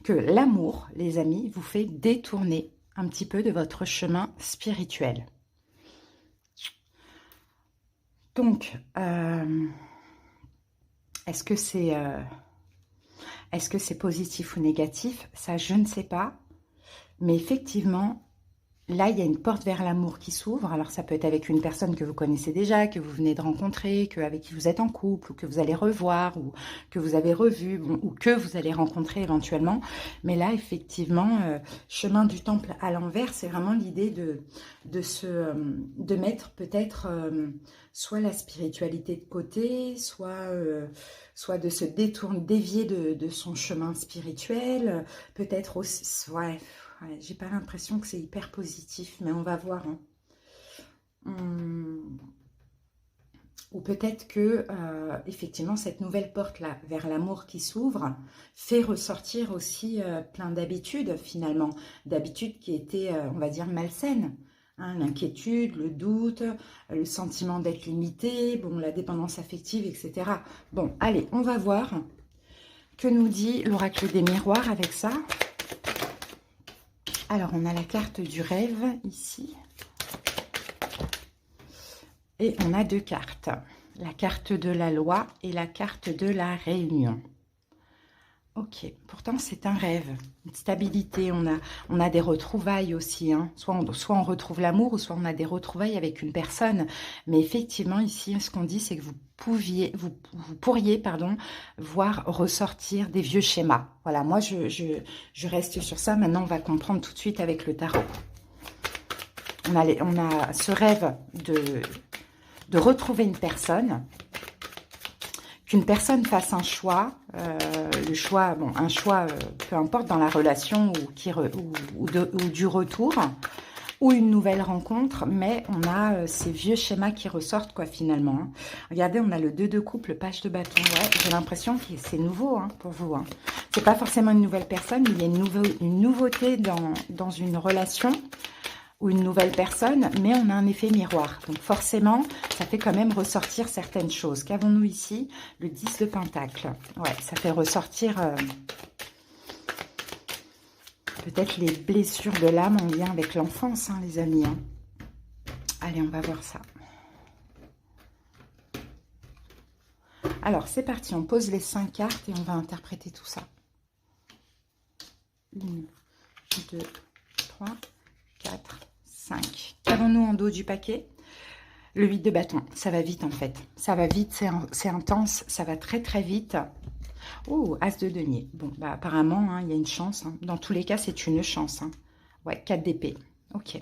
que l'amour, les amis, vous fait détourner un petit peu de votre chemin spirituel. Donc, est-ce que c'est positif ou négatif? Ça, je ne sais pas. Mais effectivement, là, il y a une porte vers l'amour qui s'ouvre. Alors, ça peut être avec une personne que vous connaissez déjà, que vous venez de rencontrer, avec qui vous êtes en couple, ou que vous allez revoir, ou que vous avez revu, bon, ou que vous allez rencontrer éventuellement. Mais là, effectivement, chemin du temple à l'envers, c'est vraiment l'idée de mettre peut-être soit la spiritualité de côté, soit de se dévier de son chemin spirituel, peut-être aussi, ouais, j'ai pas l'impression que c'est hyper positif, mais on va voir. Hein. Ou peut-être que, effectivement, cette nouvelle porte-là vers l'amour qui s'ouvre fait ressortir aussi plein d'habitudes, finalement. D'habitudes qui étaient, on va dire, malsaines. Hein, l'inquiétude, le doute, le sentiment d'être limité, bon, la dépendance affective, etc. Bon, allez, on va voir que nous dit l'oracle des miroirs avec ça. Alors, on a la carte du rêve ici. Et on a deux cartes. La carte de la loi et la carte de la réunion. Ok, pourtant c'est un rêve, une stabilité. On a des retrouvailles aussi. Hein. Soit on retrouve l'amour, ou soit on a des retrouvailles avec une personne. Mais effectivement, ici, ce qu'on dit, c'est que vous pourriez voir ressortir des vieux schémas. Voilà, moi, je reste sur ça. Maintenant, on va comprendre tout de suite avec le tarot. On a ce rêve de retrouver une personne, qu'une personne fasse un choix, le choix, bon, un choix, peu importe, dans la relation ou du retour, ou une nouvelle rencontre, mais on a ces vieux schémas qui ressortent, quoi, finalement. Hein. Regardez, on a le 2 de couple, le page de bâton. Ouais, j'ai l'impression que c'est nouveau hein, pour vous. Hein. C'est pas forcément une nouvelle personne, mais il y a une nouveauté dans une relation ou une nouvelle personne, mais on a un effet miroir. Donc forcément, ça fait quand même ressortir certaines choses. Qu'avons-nous ici? Le 10 de Pentacle. Ouais, ça fait ressortir peut-être les blessures de l'âme en lien avec l'enfance, hein, les amis. Hein. Allez, on va voir ça. Alors, c'est parti. On pose les 5 cartes et on va interpréter tout ça. 1, 2, 3, 4, 5. Qu'avons-nous en dos du paquet? Le 8 de bâton. Ça va vite en fait. Ça va vite, c'est intense, ça va très très vite. Oh, As de denier. Bon, bah apparemment, hein, il y a une chance. Hein. Dans tous les cas, c'est une chance. Hein. Ouais, 4 d'épée. Ok.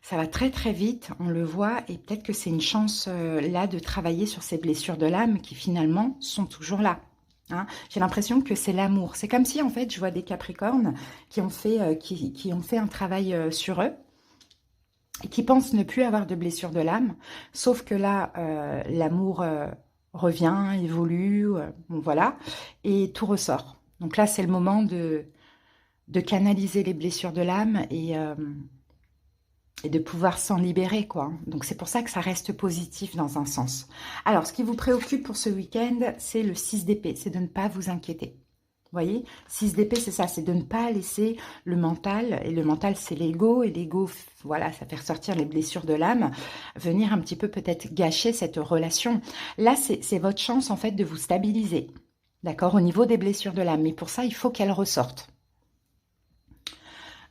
Ça va très très vite, on le voit. Et peut-être que c'est une chance là de travailler sur ces blessures de l'âme qui finalement sont toujours là. Hein. J'ai l'impression que c'est l'amour. C'est comme si en fait, je vois des Capricornes qui ont fait, qui ont fait un travail sur eux. Et qui pensent ne plus avoir de blessure de l'âme, sauf que là, l'amour revient, évolue, bon, voilà, et tout ressort. Donc là, c'est le moment de canaliser les blessures de l'âme et de pouvoir s'en libérer, quoi. Donc, c'est pour ça que ça reste positif dans un sens. Alors, ce qui vous préoccupe pour ce week-end, c'est le 6 d'épée, c'est de ne pas vous inquiéter. Vous voyez, 6 d'épée, c'est ça, c'est de ne pas laisser le mental, et le mental, c'est l'ego, et l'ego, voilà, ça fait ressortir les blessures de l'âme, venir un petit peu peut-être gâcher cette relation. Là, c'est votre chance, en fait, de vous stabiliser, d'accord, au niveau des blessures de l'âme. Mais pour ça, il faut qu'elles ressortent.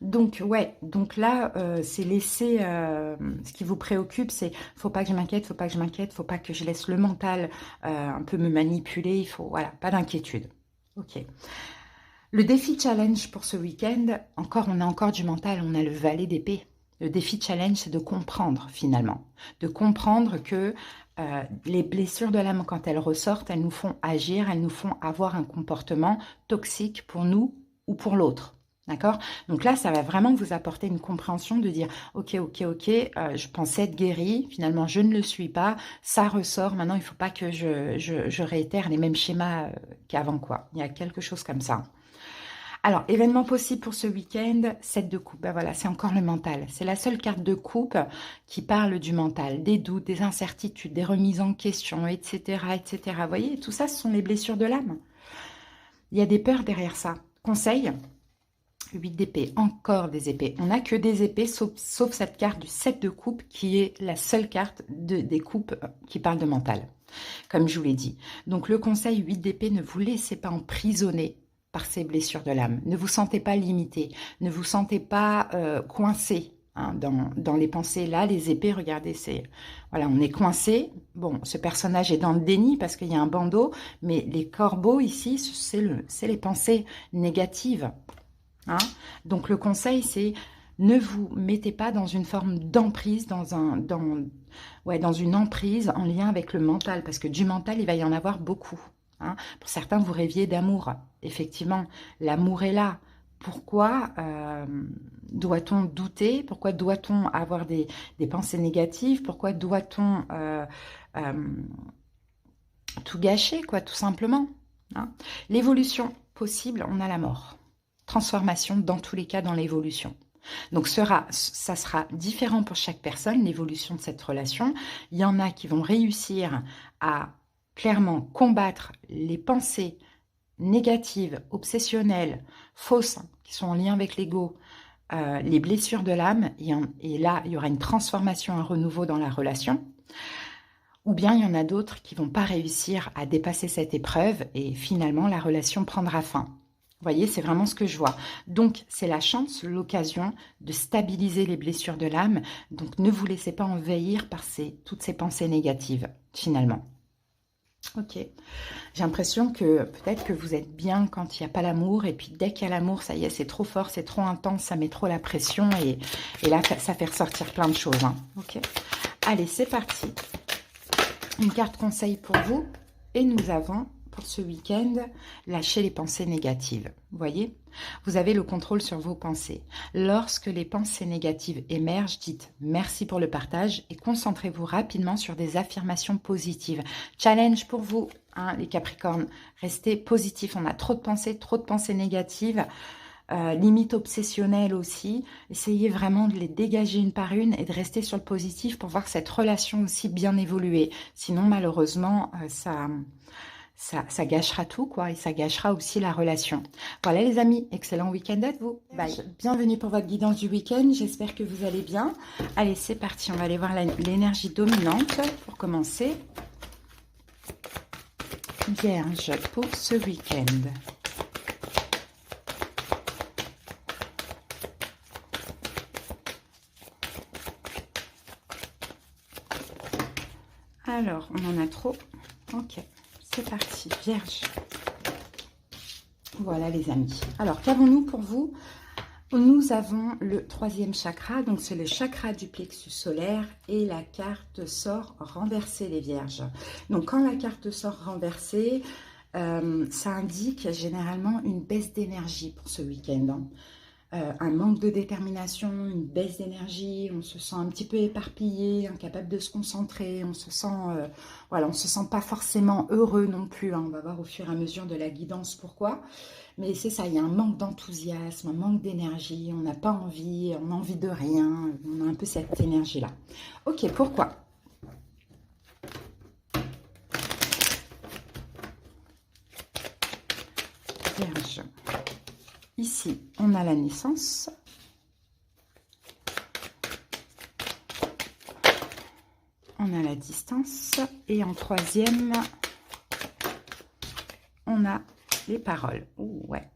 Donc, ouais, donc là, c'est laisser, ce qui vous préoccupe, c'est, faut pas que je m'inquiète, faut pas que je m'inquiète, faut pas que je laisse le mental un peu me manipuler, il faut, voilà, pas d'inquiétude. Ok. Le défi challenge pour ce week-end, encore, on a encore du mental, on a le valet d'épée. Le défi challenge, c'est de comprendre finalement. De comprendre que les blessures de l'âme, quand elles ressortent, elles nous font agir, elles nous font avoir un comportement toxique pour nous ou pour l'autre. D'accord? Donc là, ça va vraiment vous apporter une compréhension de dire « Ok, je pensais être guérie, finalement je ne le suis pas, ça ressort, maintenant il ne faut pas que je réitère les mêmes schémas qu'avant, quoi. » Il y a quelque chose comme ça. Alors, événement possible pour ce week-end, 7 de coupe. Ben voilà, c'est encore le mental. C'est la seule carte de coupe qui parle du mental, des doutes, des incertitudes, des remises en question, etc., etc. Vous voyez, tout ça, ce sont les blessures de l'âme. Il y a des peurs derrière ça. Conseil, 8 d'épée, encore des épées. On n'a que des épées, sauf cette carte du 7 de coupe qui est la seule carte des coupes qui parle de mental, comme je vous l'ai dit. Donc le conseil 8 d'épée, ne vous laissez pas emprisonner par ces blessures de l'âme. Ne vous sentez pas limité, ne vous sentez pas coincé hein, dans les pensées. Là, les épées, regardez, c'est voilà, on est coincé. Bon, ce personnage est dans le déni parce qu'il y a un bandeau, mais les corbeaux ici, c'est les pensées négatives. Hein. Donc le conseil, c'est ne vous mettez pas dans une forme d'emprise, dans une emprise en lien avec le mental, parce que du mental, il va y en avoir beaucoup. Hein. Pour certains, vous rêviez d'amour. Effectivement, l'amour est là. Pourquoi doit-on douter? Pourquoi doit-on avoir des pensées négatives? Pourquoi doit-on tout gâcher, quoi, tout simplement hein. L'évolution possible, on a la mort. Transformation dans tous les cas dans l'évolution. Donc ça sera différent pour chaque personne, l'évolution de cette relation. Il y en a qui vont réussir à clairement combattre les pensées négatives, obsessionnelles, fausses, qui sont en lien avec l'ego, les blessures de l'âme, et là, il y aura une transformation, un renouveau dans la relation. Ou bien il y en a d'autres qui ne vont pas réussir à dépasser cette épreuve et finalement la relation prendra fin. Vous voyez, c'est vraiment ce que je vois. Donc, c'est la chance, l'occasion de stabiliser les blessures de l'âme. Donc, ne vous laissez pas envahir par toutes ces pensées négatives, finalement. Ok. J'ai l'impression que peut-être que vous êtes bien quand il n'y a pas l'amour. Et puis, dès qu'il y a l'amour, ça y est, c'est trop fort, c'est trop intense, ça met trop la pression. Et là, ça fait ressortir plein de choses. Hein. Ok. Allez, c'est parti. Une carte conseil pour vous. Et nous avons... pour ce week-end, lâchez les pensées négatives. Vous voyez, vous avez le contrôle sur vos pensées. Lorsque les pensées négatives émergent, dites merci pour le partage et concentrez-vous rapidement sur des affirmations positives. Challenge pour vous, hein, les Capricornes, restez positifs. On a trop de pensées négatives. Limite obsessionnelle aussi. Essayez vraiment de les dégager une par une et de rester sur le positif pour voir cette relation aussi bien évoluer. Sinon, malheureusement, ça gâchera tout, quoi, et ça gâchera aussi la relation. Voilà, les amis, excellent week-end à vous. Bye. Bienvenue pour votre guidance du week-end. J'espère que vous allez bien. Allez, c'est parti. On va aller voir l'énergie dominante pour commencer. Vierge pour ce week-end. Alors, on en a trop. Ok. C'est parti, Vierge. Voilà les amis. Alors, qu'avons-nous pour vous? Nous avons le 3e chakra, donc c'est le chakra du plexus solaire et la carte sort renversée les Vierges. Donc, quand la carte sort renversée, ça indique généralement une baisse d'énergie pour ce week-end. Hein. un manque de détermination, une baisse d'énergie, on se sent un petit peu éparpillé, incapable de se concentrer, on se sent, voilà, on se sent pas forcément heureux non plus, hein. On va voir au fur et à mesure de la guidance pourquoi. Mais c'est ça, il y a un manque d'enthousiasme, un manque d'énergie, on n'a pas envie, on a envie de rien, on a un peu cette énergie-là. Ok, pourquoi? Vierge. Ici, on a la naissance. On a la distance. Et en troisième, on a les paroles. Ouh, ouais.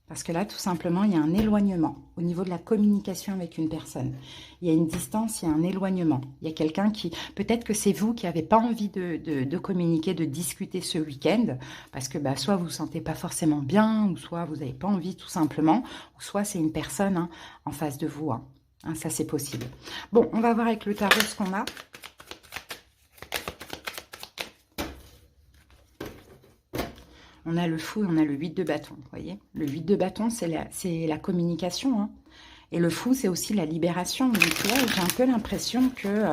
Parce que là, tout simplement, il y a un éloignement au niveau de la communication avec une personne. Il y a une distance, il y a un éloignement. Il y a quelqu'un qui... Peut-être que c'est vous qui n'avez pas envie de communiquer, de discuter ce week-end, parce que bah, soit vous ne vous sentez pas forcément bien, ou soit vous n'avez pas envie tout simplement, ou soit c'est une personne hein, en face de vous. Hein. Hein, ça, c'est possible. Bon, on va voir avec le tarot ce qu'on a. On a le fou et on a le 8 de bâton, vous voyez. Le 8 de bâton, c'est la communication. Hein. Et le fou, c'est aussi la libération. Donc, j'ai un peu l'impression que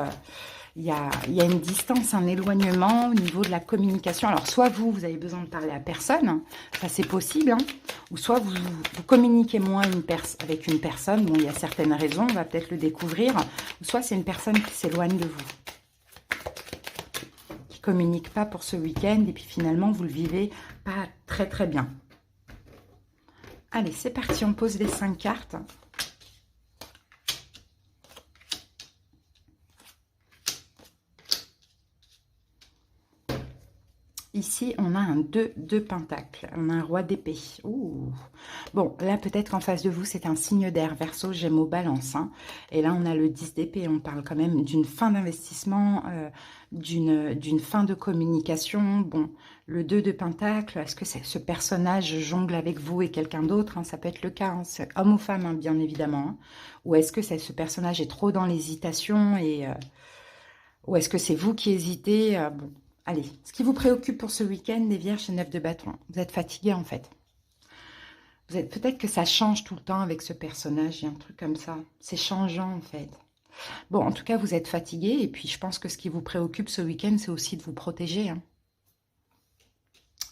il y a une distance, un éloignement au niveau de la communication. Alors, soit vous avez besoin de parler à personne, hein, ça c'est possible, hein, ou soit vous communiquez moins avec une personne. Bon, il y a certaines raisons, on va peut-être le découvrir. Ou soit c'est une personne qui s'éloigne de vous. Communique pas pour ce week-end et puis finalement vous le vivez pas très très bien. Allez, c'est parti, on pose les 5 cartes. Ici, on a un 2 de pentacle, on a un roi d'épée. Bon, là, peut-être qu'en face de vous, c'est un signe d'air, Verseau, Gémeaux, Balance. Hein. Et là, on a le 10 d'épée, on parle quand même d'une fin d'investissement, d'une fin de communication. Bon, le 2 de pentacle, est-ce que ce personnage jongle avec vous et quelqu'un d'autre hein? Ça peut être le cas, hein. C'est homme ou femme, hein, bien évidemment. Hein. Ou est-ce que ce personnage est trop dans l'hésitation et... ou est-ce que c'est vous qui hésitez bon. Allez, ce qui vous préoccupe pour ce week-end, les Vierges, c'est 9 de bâton. Vous êtes fatigué en fait. Peut-être que ça change tout le temps avec ce personnage, il y a un truc comme ça. C'est changeant en fait. Bon, en tout cas, vous êtes fatigué et puis je pense que ce qui vous préoccupe ce week-end, c'est aussi de vous protéger. Hein.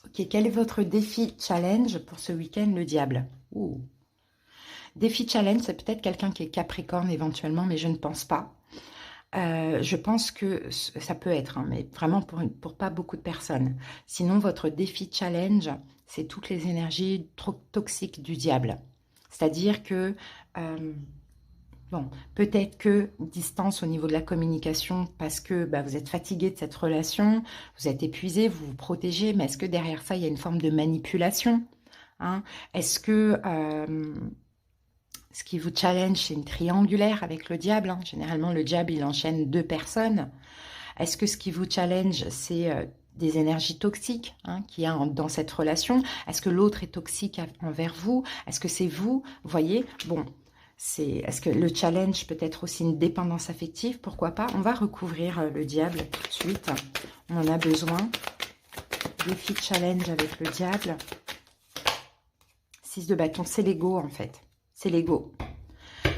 Ok, quel est votre défi challenge pour ce week-end, le diable? Défi challenge, c'est peut-être quelqu'un qui est Capricorne éventuellement, mais je ne pense pas. Je pense que ça peut être, hein, mais vraiment pour pas beaucoup de personnes. Sinon, votre défi challenge, c'est toutes les énergies trop toxiques du diable. C'est-à-dire que, bon, peut-être que distance au niveau de la communication parce que bah, vous êtes fatigué de cette relation, vous êtes épuisé, vous vous protégez, mais est-ce que derrière ça, il y a une forme de manipulation hein? Est-ce que... ce qui vous challenge, c'est une triangulaire avec le diable. Hein. Généralement, le diable, il enchaîne 2 personnes. Est-ce que ce qui vous challenge, c'est des énergies toxiques hein, qu'il y a dans cette relation? Est-ce que l'autre est toxique envers vous? Est-ce que c'est vous? Vous voyez? Bon, est-ce que le challenge peut être aussi une dépendance affective? Pourquoi pas? On va recouvrir le diable tout de suite. On en a besoin. Défi challenge avec le diable. 6 de bâton, c'est l'ego en fait. C'est l'ego.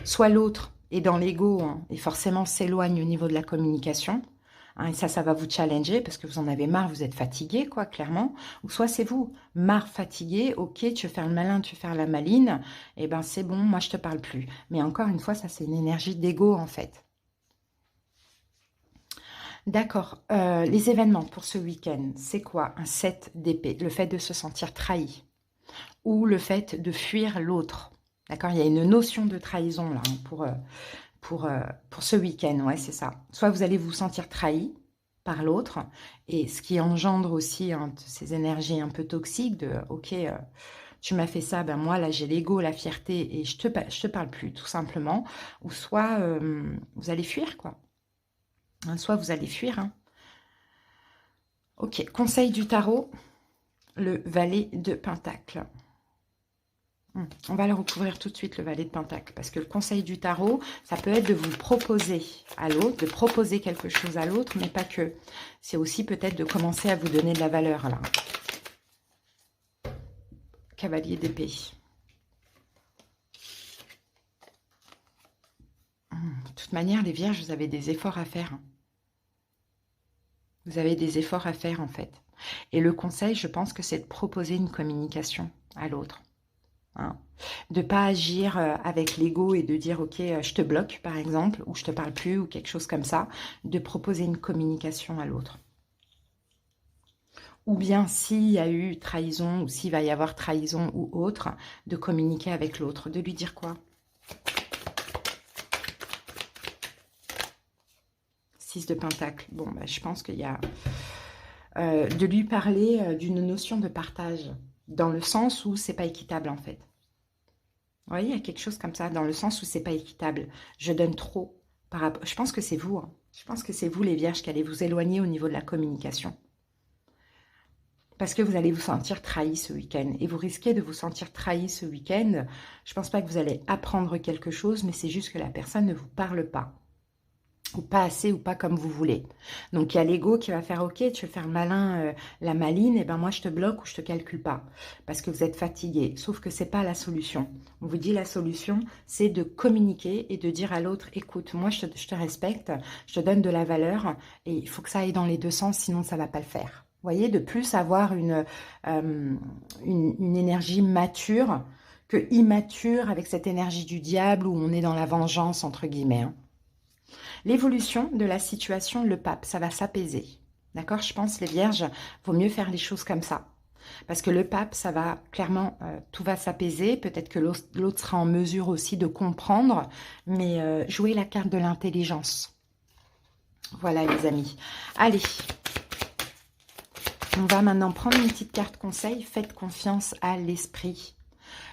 Soit l'autre est dans l'ego hein, et forcément s'éloigne au niveau de la communication. Hein, et ça va vous challenger parce que vous en avez marre, vous êtes fatigué, quoi, clairement. Ou soit c'est vous, marre, fatigué, ok, tu veux faire le malin, tu veux faire la maline, et ben c'est bon, moi je te parle plus. Mais encore une fois, ça c'est une énergie d'ego en fait. D'accord, les événements pour ce week-end, c'est quoi? Un 7 d'épée, le fait de se sentir trahi ou le fait de fuir l'autre. D'accord, il y a une notion de trahison là hein, pour ce week-end, ouais, c'est ça. Soit vous allez vous sentir trahi par l'autre, et ce qui engendre aussi hein, ces énergies un peu toxiques de « Ok, tu m'as fait ça, ben moi là j'ai l'ego, la fierté, et je te parle plus, tout simplement. » Ou soit vous allez fuir, quoi. Hein, soit vous allez fuir. Hein. Ok, conseil du tarot, le valet de pentacle. On va le recouvrir tout de suite, le valet de pentacle, parce que le conseil du tarot, ça peut être de vous proposer à l'autre, de proposer quelque chose à l'autre, mais pas que. C'est aussi peut-être de commencer à vous donner de la valeur, là. Cavalier d'épée. De toute manière, les vierges, vous avez des efforts à faire. Vous avez des efforts à faire, en fait. Et le conseil, je pense que c'est de proposer une communication à l'autre. Hein. De ne pas agir avec l'ego et de dire, ok, je te bloque, par exemple, ou je te parle plus, ou quelque chose comme ça. De proposer une communication à l'autre. Ou bien, s'il y a eu trahison, ou s'il va y avoir trahison ou autre, de communiquer avec l'autre. De lui dire quoi? 6 de Pentacle. Bon, bah, je pense qu'il y a... de lui parler d'une notion de partage. Dans le sens où c'est pas équitable, en fait. Vous voyez, il y a quelque chose comme ça, dans le sens où c'est pas équitable. Je donne trop. Par rapport... Je pense que c'est vous. Hein. Je pense que c'est vous, les vierges, qui allez vous éloigner au niveau de la communication. Parce que vous allez vous sentir trahi ce week-end. Et vous risquez de vous sentir trahi ce week-end. Je ne pense pas que vous allez apprendre quelque chose, mais c'est juste que la personne ne vous parle pas. Ou pas assez, ou pas comme vous voulez. Donc, il y a l'ego qui va faire, ok, tu veux faire malin, la maline, et ben moi, je te bloque ou je te calcule pas. Parce que vous êtes fatigué. Sauf que c'est pas la solution. On vous dit la solution, c'est de communiquer et de dire à l'autre, écoute, moi, je te respecte, je te donne de la valeur, et il faut que ça aille dans les deux sens, sinon ça va pas le faire. Vous voyez, de plus avoir une énergie mature que immature avec cette énergie du diable où on est dans la vengeance, entre guillemets. Hein. L'évolution de la situation, le pape, ça va s'apaiser. D'accord? Je pense, les vierges, vaut mieux faire les choses comme ça. Parce que le pape, ça va clairement, tout va s'apaiser. Peut-être que l'autre sera en mesure aussi de comprendre. Mais jouer la carte de l'intelligence. Voilà, les amis. Allez. On va maintenant prendre une petite carte conseil. Faites confiance à l'esprit.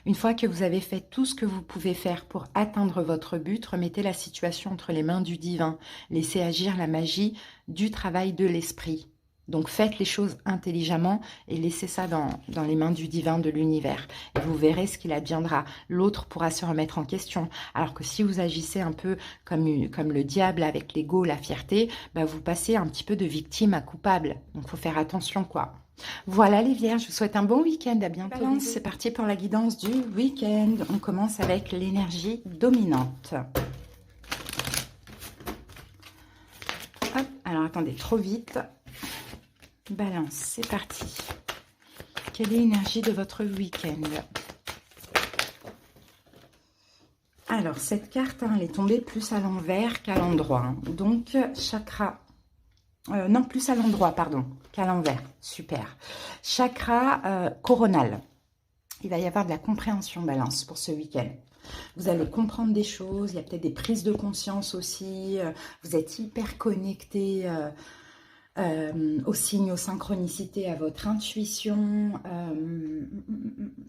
Une fois que vous avez fait tout ce que vous pouvez faire pour atteindre votre but, remettez la situation entre les mains du divin. Laissez agir la magie du travail de l'esprit. Donc faites les choses intelligemment et laissez ça dans les mains du divin de l'univers. Et vous verrez ce qu'il adviendra. L'autre pourra se remettre en question. Alors que si vous agissez un peu comme le diable avec l'ego, la fierté, bah vous passez un petit peu de victime à coupable. Donc il faut faire attention, quoi. Voilà les vierges, je vous souhaite un bon week-end, à bientôt. Balance, c'est parti pour la guidance du week-end. On commence avec l'énergie dominante. Hop, alors attendez, trop vite. Balance, c'est parti. Quelle est l'énergie de votre week-end? Alors, cette carte, hein, elle est tombée plus à l'envers qu'à l'endroit. Hein. Donc, chakra... non, plus à l'endroit, pardon, qu'à l'envers. Super. Chakra coronal. Il va y avoir de la compréhension, balance, pour ce week-end. Vous allez comprendre des choses. Il y a peut-être des prises de conscience aussi. Vous êtes hyper connecté aux signes, aux synchronicités, à votre intuition.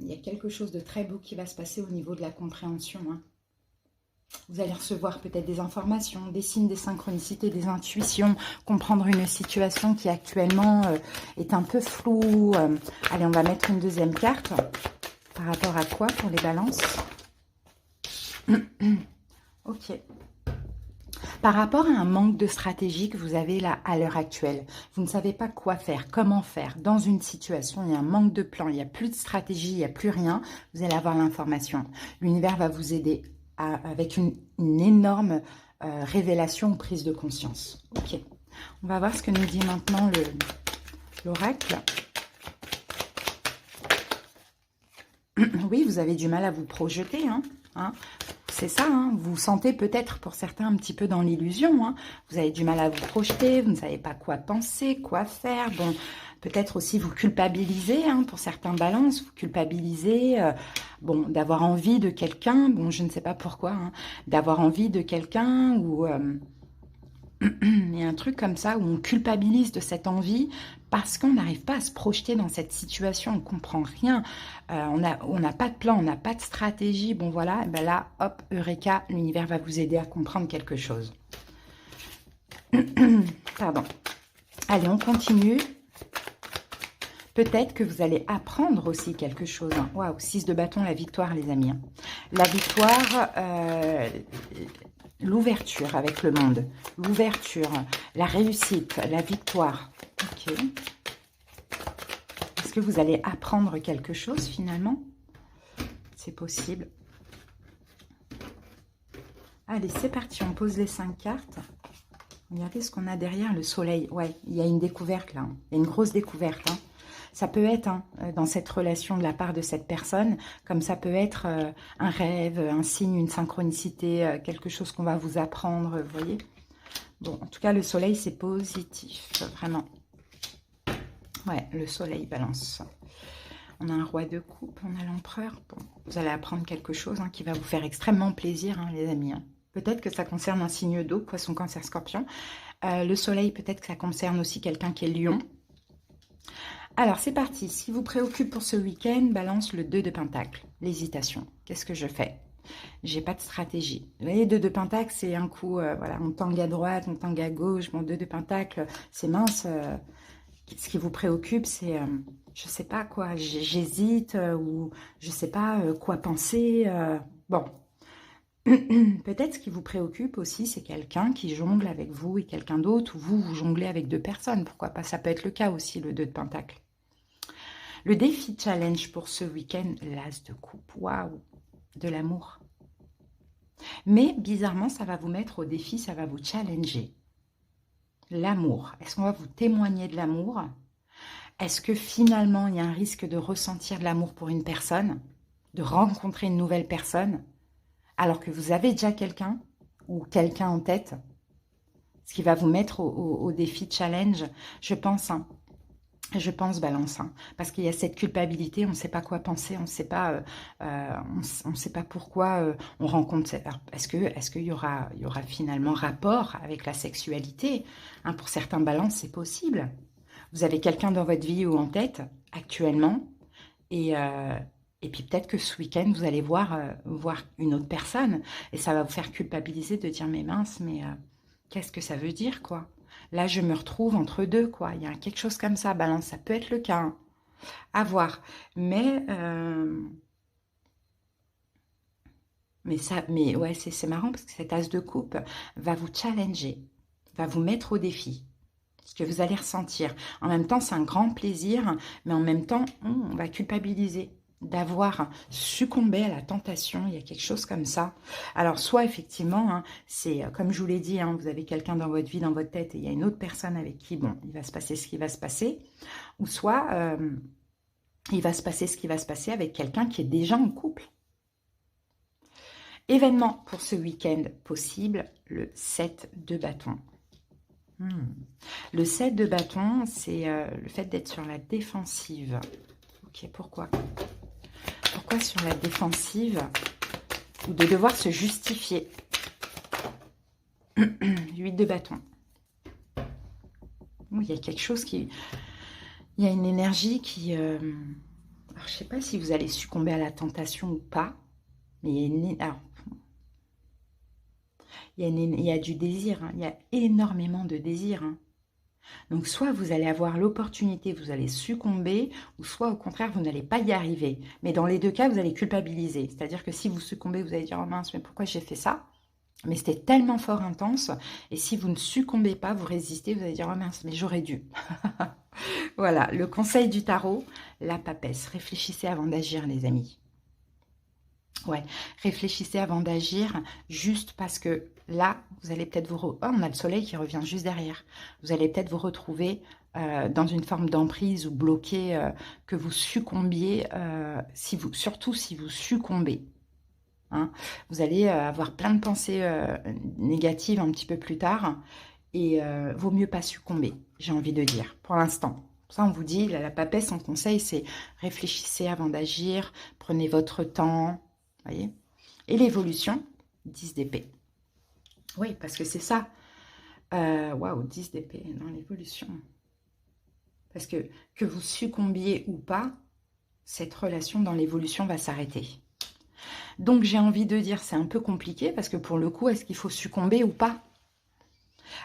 Il y a quelque chose de très beau qui va se passer au niveau de la compréhension. Hein. Vous allez recevoir peut-être des informations, des signes, des synchronicités, des intuitions, comprendre une situation qui actuellement est un peu floue. Allez, on va mettre une deuxième carte. Par rapport à quoi pour les balances? Ok. Par rapport à un manque de stratégie que vous avez là à l'heure actuelle, vous ne savez pas quoi faire, comment faire. Dans une situation, il y a un manque de plan, il n'y a plus de stratégie, il n'y a plus rien. Vous allez avoir l'information. L'univers va vous aider avec une énorme révélation ou prise de conscience. Ok. On va voir ce que nous dit maintenant l'oracle. Oui, vous avez du mal à vous projeter, hein. C'est ça, hein. Vous vous sentez peut-être pour certains un petit peu dans l'illusion. Hein. Vous avez du mal à vous projeter, vous ne savez pas quoi penser, quoi faire. Bon, peut-être aussi vous culpabilisez, hein, pour certains balances, vous culpabilisez bon, d'avoir envie de quelqu'un. Bon, je ne sais pas pourquoi, hein, d'avoir envie de quelqu'un ou... il y a un truc comme ça où on culpabilise de cette envie parce qu'on n'arrive pas à se projeter dans cette situation, on ne comprend rien, on n'a pas de plan, on n'a pas de stratégie. Bon voilà, et ben là, hop, Eureka, l'univers va vous aider à comprendre quelque chose. Pardon. Allez, on continue. Peut-être que vous allez apprendre aussi quelque chose. Waouh, 6 de bâton, la victoire, les amis. La victoire... l'ouverture avec le monde, l'ouverture, la réussite, la victoire. Ok. Est-ce que vous allez apprendre quelque chose finalement? C'est possible. Allez, c'est parti, on pose les 5 cartes. Regardez ce qu'on a derrière, le soleil. Ouais, il y a une découverte là. Il y a une grosse découverte. Hein. Ça peut être dans cette relation de la part de cette personne, comme ça peut être un rêve, un signe, une synchronicité, quelque chose qu'on va vous apprendre, vous voyez. Bon, en tout cas, le soleil, c'est positif, vraiment. Ouais, le soleil balance. On a un roi de coupe, on a l'empereur. Bon, vous allez apprendre quelque chose qui va vous faire extrêmement plaisir, les amis. Peut-être que ça concerne un signe d'eau, poisson, cancer, scorpion. Le soleil, peut-être que ça concerne aussi quelqu'un qui est lion. Alors, c'est parti. Ce qui vous préoccupe pour ce week-end, balance le 2 de Pentacle. L'hésitation. Qu'est-ce que je fais? J'ai pas de stratégie. Vous voyez, 2 de Pentacle, c'est un coup, voilà, on tangue à droite, on tangue à gauche. Bon, 2 de Pentacle, c'est mince. Ce qui vous préoccupe, c'est, je sais pas quoi, j'hésite ou je sais pas quoi penser. Bon, peut-être ce qui vous préoccupe aussi, c'est quelqu'un qui jongle avec vous et quelqu'un d'autre, ou vous jonglez avec 2 personnes. Pourquoi pas? Ça peut être le cas aussi, le 2 de Pentacle. Le défi challenge pour ce week-end, l'As de coupe. Waouh! De l'amour. Mais bizarrement, ça va vous mettre au défi, ça va vous challenger. L'amour. Est-ce qu'on va vous témoigner de l'amour? Est-ce que finalement, il y a un risque de ressentir de l'amour pour une personne? De rencontrer une nouvelle personne? Alors que vous avez déjà quelqu'un ou quelqu'un en tête? Ce qui va vous mettre au défi challenge, je pense. Je pense, Balance, parce qu'il y a cette culpabilité, on ne sait pas quoi penser, on ne sait pas, on sait pas pourquoi on rencontre cette... Est-ce qu'il y aura finalement rapport avec la sexualité? Pour certains Balances, c'est possible. Vous avez quelqu'un dans votre vie ou en tête, actuellement, et puis peut-être que ce week-end, vous allez voir une autre personne, et ça va vous faire culpabiliser de dire, mais mince, mais qu'est-ce que ça veut dire, quoi? Là, je me retrouve entre deux, quoi. Il y a quelque chose comme ça, Balance. Ça peut être le cas. À voir. Mais ouais, c'est marrant parce que cet as de coupe va vous challenger, va vous mettre au défi. Ce que vous allez ressentir. En même temps, c'est un grand plaisir, mais en même temps, on va culpabiliser d'avoir succombé à la tentation, il y a quelque chose comme ça. Alors, soit effectivement, c'est comme je vous l'ai dit, vous avez quelqu'un dans votre vie, dans votre tête, et il y a une autre personne avec qui, bon, il va se passer ce qui va se passer, ou soit il va se passer ce qui va se passer avec quelqu'un qui est déjà en couple. Événement pour ce week-end possible, le 7 de bâton. Le 7 de bâton, c'est le fait d'être sur la défensive. Ok, pourquoi? Pourquoi sur la défensive? Ou de devoir se justifier. 8 de bâton. Il y a quelque chose qui... Il y a une énergie qui... Alors, je ne sais pas si vous allez succomber à la tentation ou pas. Mais il y a une... Alors, il y a du désir. Il y a énormément de désir. Donc, soit vous allez avoir l'opportunité, vous allez succomber, ou soit au contraire, vous n'allez pas y arriver. Mais dans les deux cas, vous allez culpabiliser. C'est-à-dire que si vous succombez, vous allez dire « Oh mince, mais pourquoi j'ai fait ça ?» Mais c'était tellement fort intense. Et si vous ne succombez pas, vous résistez, vous allez dire « Oh mince, mais j'aurais dû. » Voilà, le conseil du tarot, la papesse. Réfléchissez avant d'agir, les amis. Ouais, réfléchissez avant d'agir, juste parce que là, vous allez peut-être vous... Oh, on a le soleil qui revient juste derrière. Vous allez peut-être vous retrouver dans une forme d'emprise ou bloqué, que vous succombiez, surtout si vous succombez. Vous allez avoir plein de pensées négatives un petit peu plus tard, et vaut mieux pas succomber, j'ai envie de dire, pour l'instant. Ça, on vous dit, la papesse, son conseil, c'est réfléchissez avant d'agir, prenez votre temps. Voyez. Et l'évolution, 10 d'épée. Oui, parce que c'est ça. Waouh, 10 d'épée dans l'évolution. Parce que vous succombiez ou pas, cette relation dans l'évolution va s'arrêter. Donc, j'ai envie de dire, c'est un peu compliqué, parce que pour le coup, est-ce qu'il faut succomber ou pas?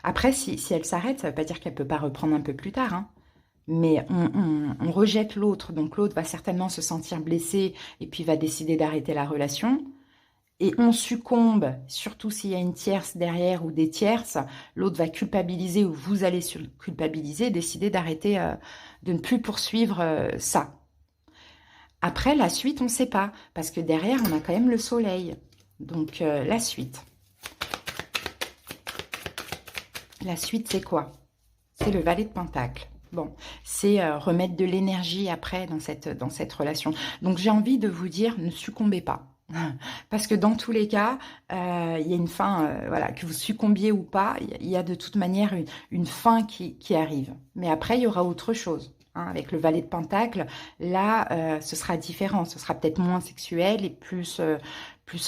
Après, si elle s'arrête, ça ne veut pas dire qu'elle ne peut pas reprendre un peu plus tard, mais on rejette l'autre, donc l'autre va certainement se sentir blessé et puis va décider d'arrêter la relation. Et on succombe, surtout s'il y a une tierce derrière ou des tierces, l'autre va culpabiliser ou vous allez culpabiliser, décider d'arrêter, de ne plus poursuivre ça. Après, la suite, on ne sait pas, parce que derrière, on a quand même le soleil. Donc, la suite. La suite, c'est quoi? C'est le valet de Pentacle. Bon, c'est remettre de l'énergie après dans cette relation. Donc, j'ai envie de vous dire, ne succombez pas. Parce que dans tous les cas, il y a une fin, voilà, que vous succombiez ou pas, il y a de toute manière une fin qui arrive. Mais après, il y aura autre chose. Hein, avec le valet de Pentacle, là, ce sera différent. Ce sera peut-être moins sexuel et plus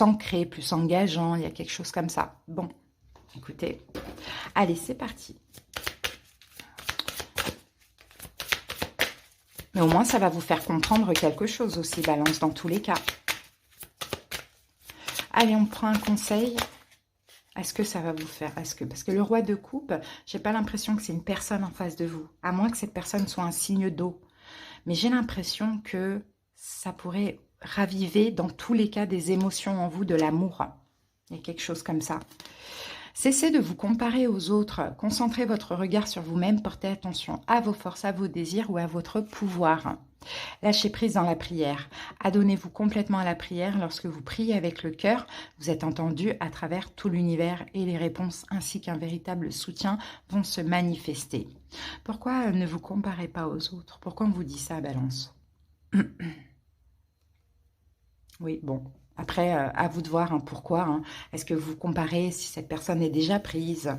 ancré, plus engageant. Il y a quelque chose comme ça. Bon, écoutez. Allez, c'est parti. Mais au moins, ça va vous faire comprendre quelque chose aussi, Balance, dans tous les cas. Allez, on prend un conseil. Est-ce que ça va vous faire? Parce que le roi de coupe, j'ai pas l'impression que c'est une personne en face de vous. À moins que cette personne soit un signe d'eau. Mais j'ai l'impression que ça pourrait raviver dans tous les cas des émotions en vous, de l'amour. Il y a quelque chose comme ça. Cessez de vous comparer aux autres. Concentrez votre regard sur vous-même. Portez attention à vos forces, à vos désirs ou à votre pouvoir. Lâchez prise dans la prière. Adonnez-vous complètement à la prière. Lorsque vous priez avec le cœur, vous êtes entendu à travers tout l'univers et les réponses ainsi qu'un véritable soutien vont se manifester. Pourquoi ne vous comparez pas aux autres? Pourquoi on vous dit ça, Balance? Oui, bon. Après, à vous de voir hein, pourquoi. Hein. Est-ce que vous comparez si cette personne est déjà prise?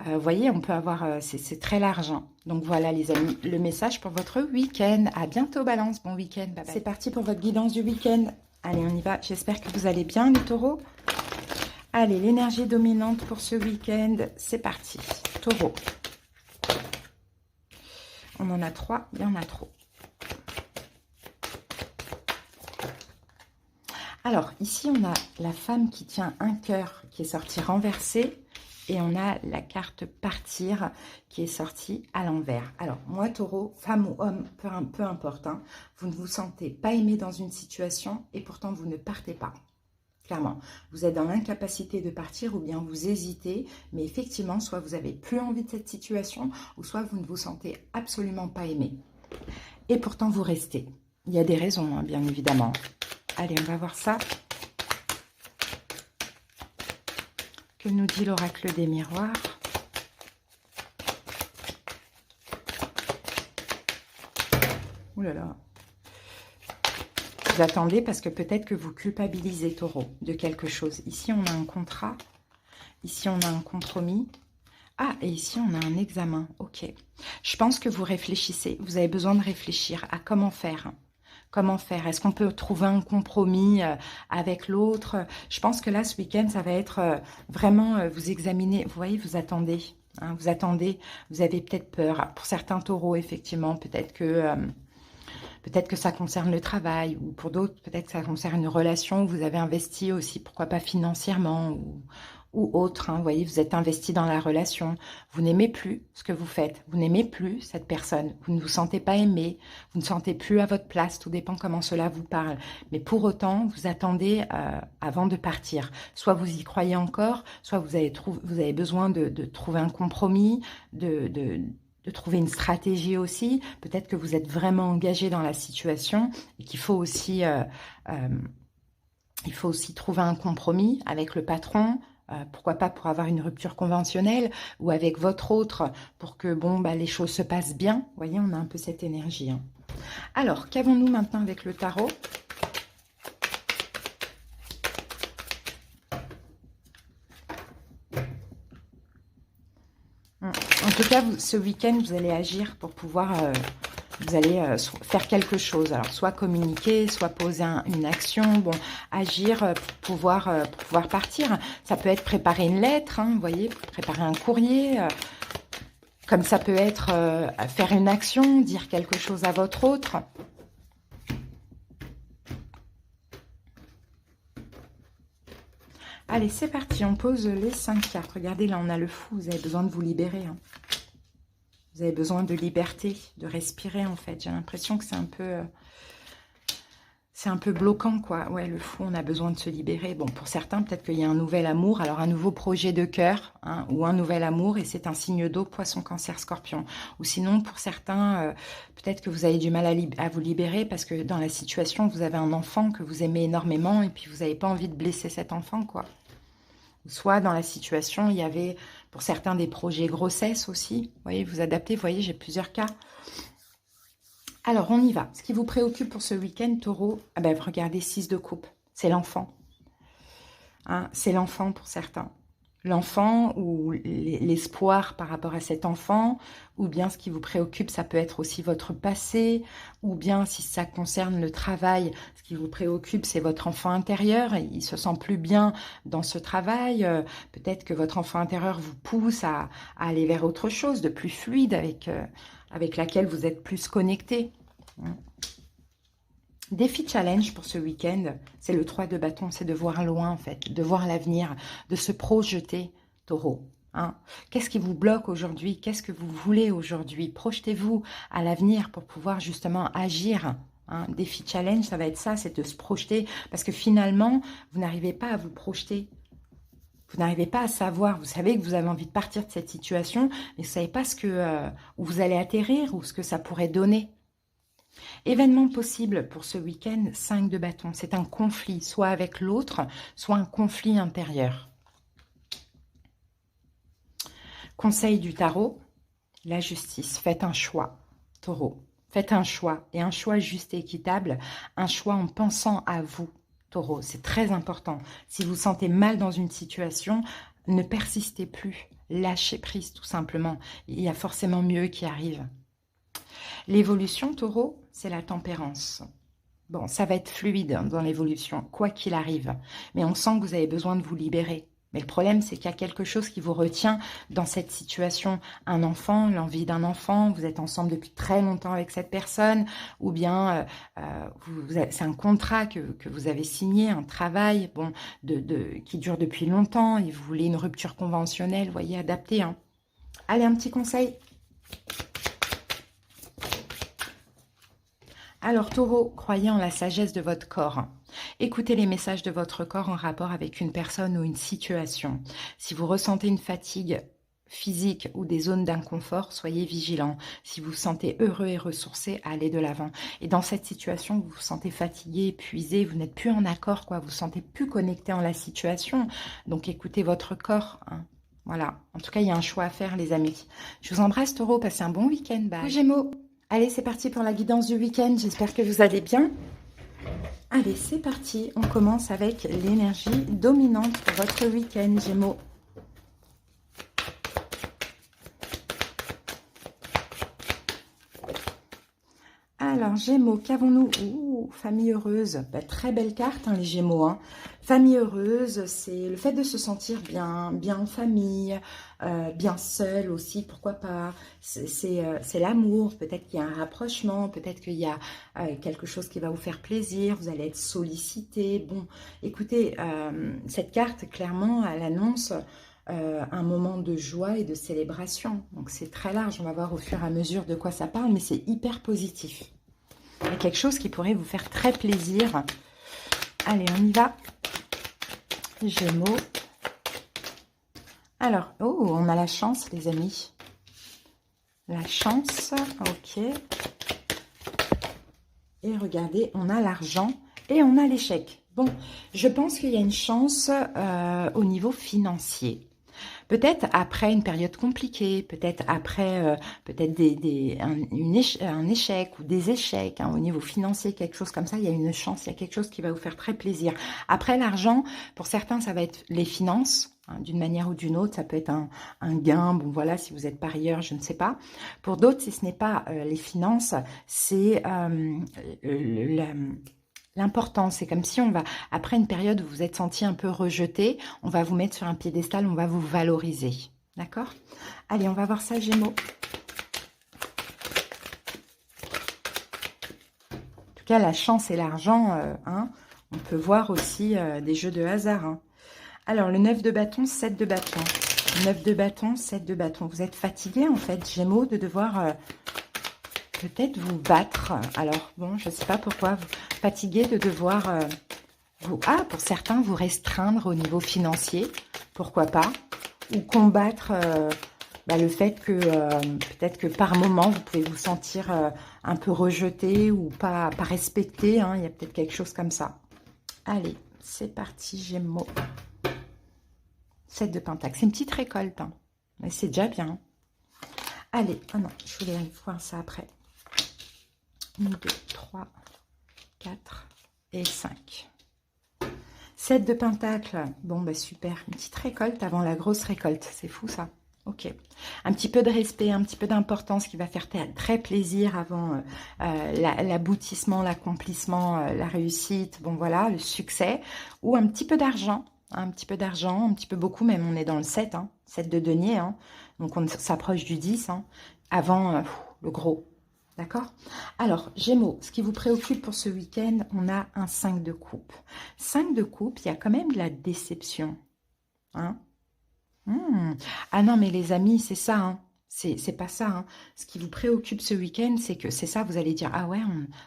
Vous voyez, on peut avoir... c'est très large. Hein. Donc voilà, les amis, le message pour votre week-end. À bientôt, Balance. Bon week-end. Bye bye. C'est parti pour votre guidance du week-end. Allez, on y va. J'espère que vous allez bien, les taureaux. Allez, l'énergie dominante pour ce week-end. C'est parti. Taureau. On en a 3. Il y en a trop. Alors, ici, on a la femme qui tient un cœur qui est sorti renversé et on a la carte partir qui est sortie à l'envers. Alors, moi, taureau, femme ou homme, peu importe, hein, vous ne vous sentez pas aimé dans une situation et pourtant vous ne partez pas. Clairement, vous êtes dans l'incapacité de partir ou bien vous hésitez, mais effectivement, soit vous n'avez plus envie de cette situation ou soit vous ne vous sentez absolument pas aimé. Et pourtant, vous restez. Il y a des raisons, hein, bien évidemment. Allez, on va voir ça. Que nous dit l'oracle des miroirs? Ouh là là. Vous attendez parce que peut-être que vous culpabilisez, taureau, de quelque chose. Ici, on a un contrat. Ici, on a un compromis. Ah, et ici, on a un examen. Ok. Je pense que vous réfléchissez. Vous avez besoin de réfléchir à comment faire. Comment faire? Est-ce qu'on peut trouver un compromis avec l'autre? Je pense que là, ce week-end, ça va être vraiment vous examiner. Vous voyez, vous attendez. Hein, vous attendez. Vous avez peut-être peur. Pour certains taureaux, effectivement, peut-être que ça concerne le travail. Ou pour d'autres, peut-être que ça concerne une relation où vous avez investi aussi, pourquoi pas financièrement ou autre. Hein, vous voyez, vous êtes investi dans la relation. Vous n'aimez plus ce que vous faites. Vous n'aimez plus cette personne. Vous ne vous sentez pas aimé. Vous ne sentez plus à votre place. Tout dépend comment cela vous parle. Mais pour autant, vous attendez avant de partir. Soit vous y croyez encore, soit vous avez besoin de trouver un compromis, de trouver une stratégie aussi. Peut-être que vous êtes vraiment engagé dans la situation et qu'il faut aussi... il faut aussi trouver un compromis avec le patron, pourquoi pas pour avoir une rupture conventionnelle ou avec votre autre pour que bon, bah, les choses se passent bien. Vous voyez, on a un peu cette énergie. Hein. Alors, qu'avons-nous maintenant avec le tarot? En tout cas, ce week-end, vous allez agir pour pouvoir... vous allez faire quelque chose. Alors, soit communiquer, soit poser une action, bon, agir pour pouvoir partir. Ça peut être préparer une lettre, hein, vous voyez, préparer un courrier. Comme ça peut être faire une action, dire quelque chose à votre autre. Allez, c'est parti, on pose les 5 cartes. Regardez, là, on a le fou, vous avez besoin de vous libérer. Hein. Vous avez besoin de liberté, de respirer, en fait. J'ai l'impression que c'est un peu bloquant, quoi. Ouais, le fou, on a besoin de se libérer. Bon, pour certains, peut-être qu'il y a un nouvel amour. Alors, un nouveau projet de cœur, hein, ou un nouvel amour, et c'est un signe d'eau, poisson, cancer, scorpion. Ou sinon, pour certains, peut-être que vous avez du mal à vous libérer parce que dans la situation, vous avez un enfant que vous aimez énormément et puis vous n'avez pas envie de blesser cet enfant, quoi. Soit dans la situation, il y avait Pour certains, des projets grossesse aussi. Vous voyez, vous adaptez. Vous voyez, j'ai plusieurs cas. Alors, on y va. Ce qui vous préoccupe pour ce week-end, Taureau, ah ben, regardez, 6 de coupe. C'est l'enfant. Hein, c'est l'enfant pour certains. L'enfant ou l'espoir par rapport à cet enfant, ou bien ce qui vous préoccupe, ça peut être aussi votre passé, ou bien si ça concerne le travail, ce qui vous préoccupe, c'est votre enfant intérieur, il se sent plus bien dans ce travail, peut-être que votre enfant intérieur vous pousse à aller vers autre chose, de plus fluide, avec laquelle vous êtes plus connecté. Défi challenge pour ce week-end, c'est le 3 de bâton, c'est de voir loin en fait, de voir l'avenir, de se projeter, Taureau. Hein. Qu'est-ce qui vous bloque aujourd'hui? Qu'est-ce que vous voulez aujourd'hui? Projetez-vous à l'avenir pour pouvoir justement agir. Hein. Défi challenge, ça va être ça, c'est de se projeter, parce que finalement, vous n'arrivez pas à vous projeter. Vous n'arrivez pas à savoir, vous savez que vous avez envie de partir de cette situation, mais vous ne savez pas où vous allez atterrir ou ce que ça pourrait donner. Événement possible pour ce week-end, 5 de bâton. C'est un conflit, soit avec l'autre, soit un conflit intérieur. Conseil du tarot, la justice. Faites un choix, Taureau. Faites un choix, et un choix juste et équitable, un choix en pensant à vous, Taureau. C'est très important. Si vous vous sentez mal dans une situation, ne persistez plus. Lâchez prise, tout simplement. Il y a forcément mieux qui arrive. L'évolution, Taureau, c'est la tempérance. Bon, ça va être fluide dans l'évolution, quoi qu'il arrive. Mais on sent que vous avez besoin de vous libérer. Mais le problème, c'est qu'il y a quelque chose qui vous retient dans cette situation. Un enfant, l'envie d'un enfant, vous êtes ensemble depuis très longtemps avec cette personne, ou bien c'est un contrat que vous avez signé, un travail bon, qui dure depuis longtemps, et vous voulez une rupture conventionnelle, vous voyez, adaptée. Hein. Allez, un petit conseil. Alors, Taureau, croyez en la sagesse de votre corps. Écoutez les messages de votre corps en rapport avec une personne ou une situation. Si vous ressentez une fatigue physique ou des zones d'inconfort, soyez vigilant. Si vous vous sentez heureux et ressourcé, allez de l'avant. Et dans cette situation, vous vous sentez fatigué, épuisé, vous n'êtes plus en accord, quoi. Vous vous sentez plus connecté en la situation. Donc, écoutez votre corps. Hein. Voilà. En tout cas, il y a un choix à faire, les amis. Je vous embrasse, Taureau. Passez un bon week-end. Bye. Gémeaux. Allez, c'est parti pour la guidance du week-end. J'espère que vous allez bien. Allez, c'est parti. On commence avec l'énergie dominante pour votre week-end, Gémeaux. Alors, Gémeaux, qu'avons-nous? Famille heureuse. Bah, très belle carte, hein, les Gémeaux. Hein. Famille heureuse, c'est le fait de se sentir bien en famille, bien seul aussi, pourquoi pas. C'est l'amour, peut-être qu'il y a un rapprochement, peut-être qu'il y a quelque chose qui va vous faire plaisir, vous allez être sollicité. Bon, écoutez, cette carte, clairement, elle annonce un moment de joie et de célébration. Donc, c'est très large, on va voir au fur et à mesure de quoi ça parle, mais c'est hyper positif. Il y a quelque chose qui pourrait vous faire très plaisir. Allez, on y va. Gémeaux. Alors, on a la chance, les amis. La chance, ok. Et regardez, on a l'argent et on a l'échec. Bon, je pense qu'il y a une chance au niveau financier. Peut-être après une période compliquée, peut-être après un échec ou des échecs hein, au niveau financier, quelque chose comme ça, il y a une chance, il y a quelque chose qui va vous faire très plaisir. Après l'argent, pour certains, ça va être les finances, hein, d'une manière ou d'une autre, ça peut être un gain, bon voilà, si vous êtes parieur, je ne sais pas. Pour d'autres, si ce n'est pas les finances, c'est l'important, c'est comme si on va, après une période où vous êtes senti un peu rejeté, on va vous mettre sur un piédestal, on va vous valoriser. D'accord? Allez, on va voir ça, Gémeaux. En tout cas, la chance et l'argent, hein, on peut voir aussi des jeux de hasard. Hein. Alors, le 9 de bâton, 7 de bâton. 9 de bâton, 7 de bâton. Vous êtes fatigué, en fait, Gémeaux, de devoir... peut-être vous battre. Alors, bon, je ne sais pas pourquoi, vous fatigué de devoir, pour certains, vous restreindre au niveau financier, pourquoi pas, ou combattre le fait que, peut-être que par moment, vous pouvez vous sentir un peu rejeté ou pas respecté, hein, il y a peut-être quelque chose comme ça. Allez, c'est parti, Gémeaux. 7 de Pentacle, c'est une petite récolte, hein. Et c'est déjà bien. Allez, oh non, je voulais voir ça après. 1, 2, 3, 4 et 5. 7 de pentacle. Bon, bah super. Une petite récolte avant la grosse récolte. C'est fou, ça. Ok. Un petit peu de respect, un petit peu d'importance qui va faire très plaisir avant l'aboutissement, l'accomplissement, la réussite. Bon, voilà, le succès. Ou un petit peu d'argent. Un petit peu d'argent, un petit peu beaucoup, même on est dans le 7. 7 de denier. Donc, on s'approche du 10. Avant le gros. D'accord? Alors, Gémeaux, ce qui vous préoccupe pour ce week-end, on a un 5 de coupe. 5 de coupe, il y a quand même de la déception. Ah non, mais les amis, c'est ça. C'est pas ça. Ce qui vous préoccupe ce week-end, c'est que c'est ça, vous allez dire, ah ouais,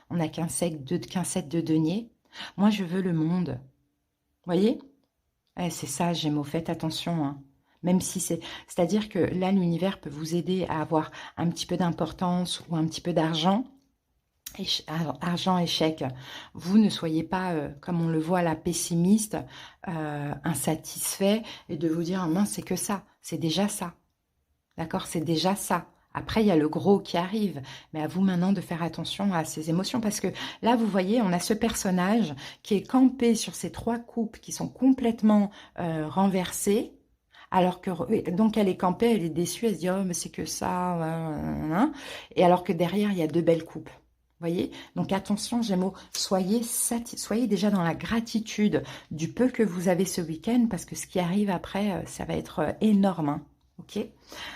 on n'a qu'un 7 de denier. Moi, je veux le monde. Vous voyez? C'est ça, Gémeaux, faites attention. Même si c'est-à-dire que là, l'univers peut vous aider à avoir un petit peu d'importance ou un petit peu d'argent. Argent, échec. Vous ne soyez pas, comme on le voit là, pessimiste, insatisfait, et de vous dire, mince, c'est que ça. C'est déjà ça. D'accord? C'est déjà ça. Après, il y a le gros qui arrive. Mais à vous maintenant de faire attention à ces émotions. Parce que là, vous voyez, on a ce personnage qui est campé sur ces 3 coupes qui sont complètement renversées. Alors que, donc elle est campée, elle est déçue, elle se dit, oh, mais c'est que ça. Et alors que derrière, il y a 2 belles coupes. Vous voyez? Donc attention, Gémeaux, soyez déjà dans la gratitude du peu que vous avez ce week-end, parce que ce qui arrive après, ça va être énorme. Ok?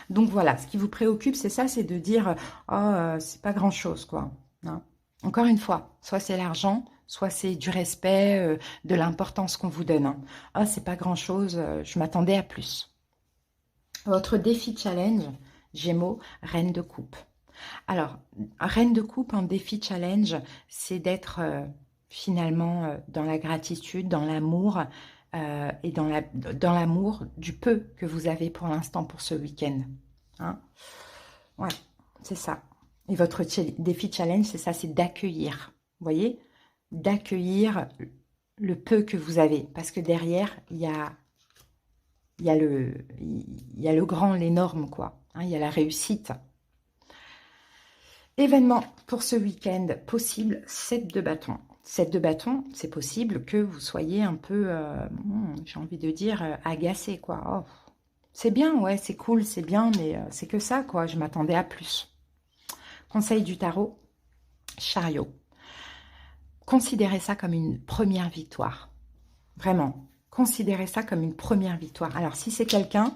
Donc voilà, ce qui vous préoccupe, c'est ça, c'est de dire, oh, c'est pas grand-chose, quoi. Encore une fois, soit c'est l'argent, soit c'est du respect, de l'importance qu'on vous donne. Oh, c'est pas grand-chose, je m'attendais à plus. Votre défi challenge, Gémeaux, Reine de coupe. Alors, Reine de coupe en défi challenge, c'est d'être finalement dans la gratitude, dans l'amour, et dans l'amour du peu que vous avez pour l'instant pour ce week-end. Ouais, c'est ça. Et votre défi challenge, c'est ça, c'est d'accueillir. Vous voyez? D'accueillir le peu que vous avez. Parce que derrière, il y a le grand, l'énorme, quoi. Il y a la réussite. Événement pour ce week-end possible, 7 de bâton. 7 de bâton, c'est possible que vous soyez un peu, j'ai envie de dire, agacé, quoi. Oh, c'est bien, ouais, c'est cool, c'est bien, mais c'est que ça, quoi. Je m'attendais à plus. Conseil du tarot, chariot. Considérez ça comme une première victoire. Vraiment, considérez ça comme une première victoire. Alors, si c'est quelqu'un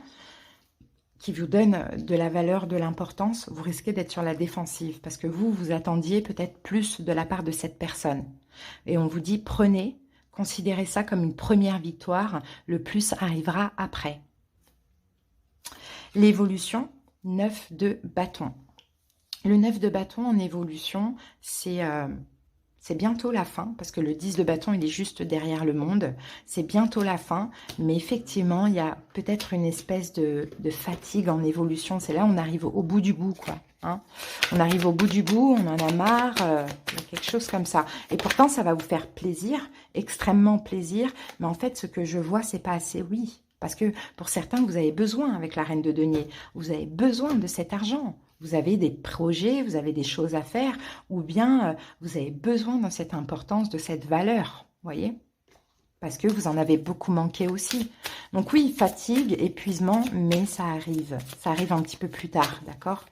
qui vous donne de la valeur, de l'importance, vous risquez d'être sur la défensive parce que vous attendiez peut-être plus de la part de cette personne. Et on vous dit, prenez, considérez ça comme une première victoire, le plus arrivera après. L'évolution, 9 de bâton. Le 9 de bâton en évolution, c'est bientôt la fin, parce que le 10 de bâton, il est juste derrière le monde. C'est bientôt la fin, mais effectivement, il y a peut-être une espèce de fatigue en évolution. C'est là où on arrive au bout du bout, quoi. On arrive au bout du bout, on en a marre, quelque chose comme ça. Et pourtant, ça va vous faire plaisir, extrêmement plaisir, mais en fait, ce que je vois, c'est pas assez, oui. Parce que pour certains, vous avez besoin, avec la reine de denier, vous avez besoin de cet argent. Vous avez des projets, vous avez des choses à faire, ou bien vous avez besoin de cette importance, de cette valeur, voyez? Parce que vous en avez beaucoup manqué aussi. Donc oui, fatigue, épuisement, mais ça arrive un petit peu plus tard, d'accord?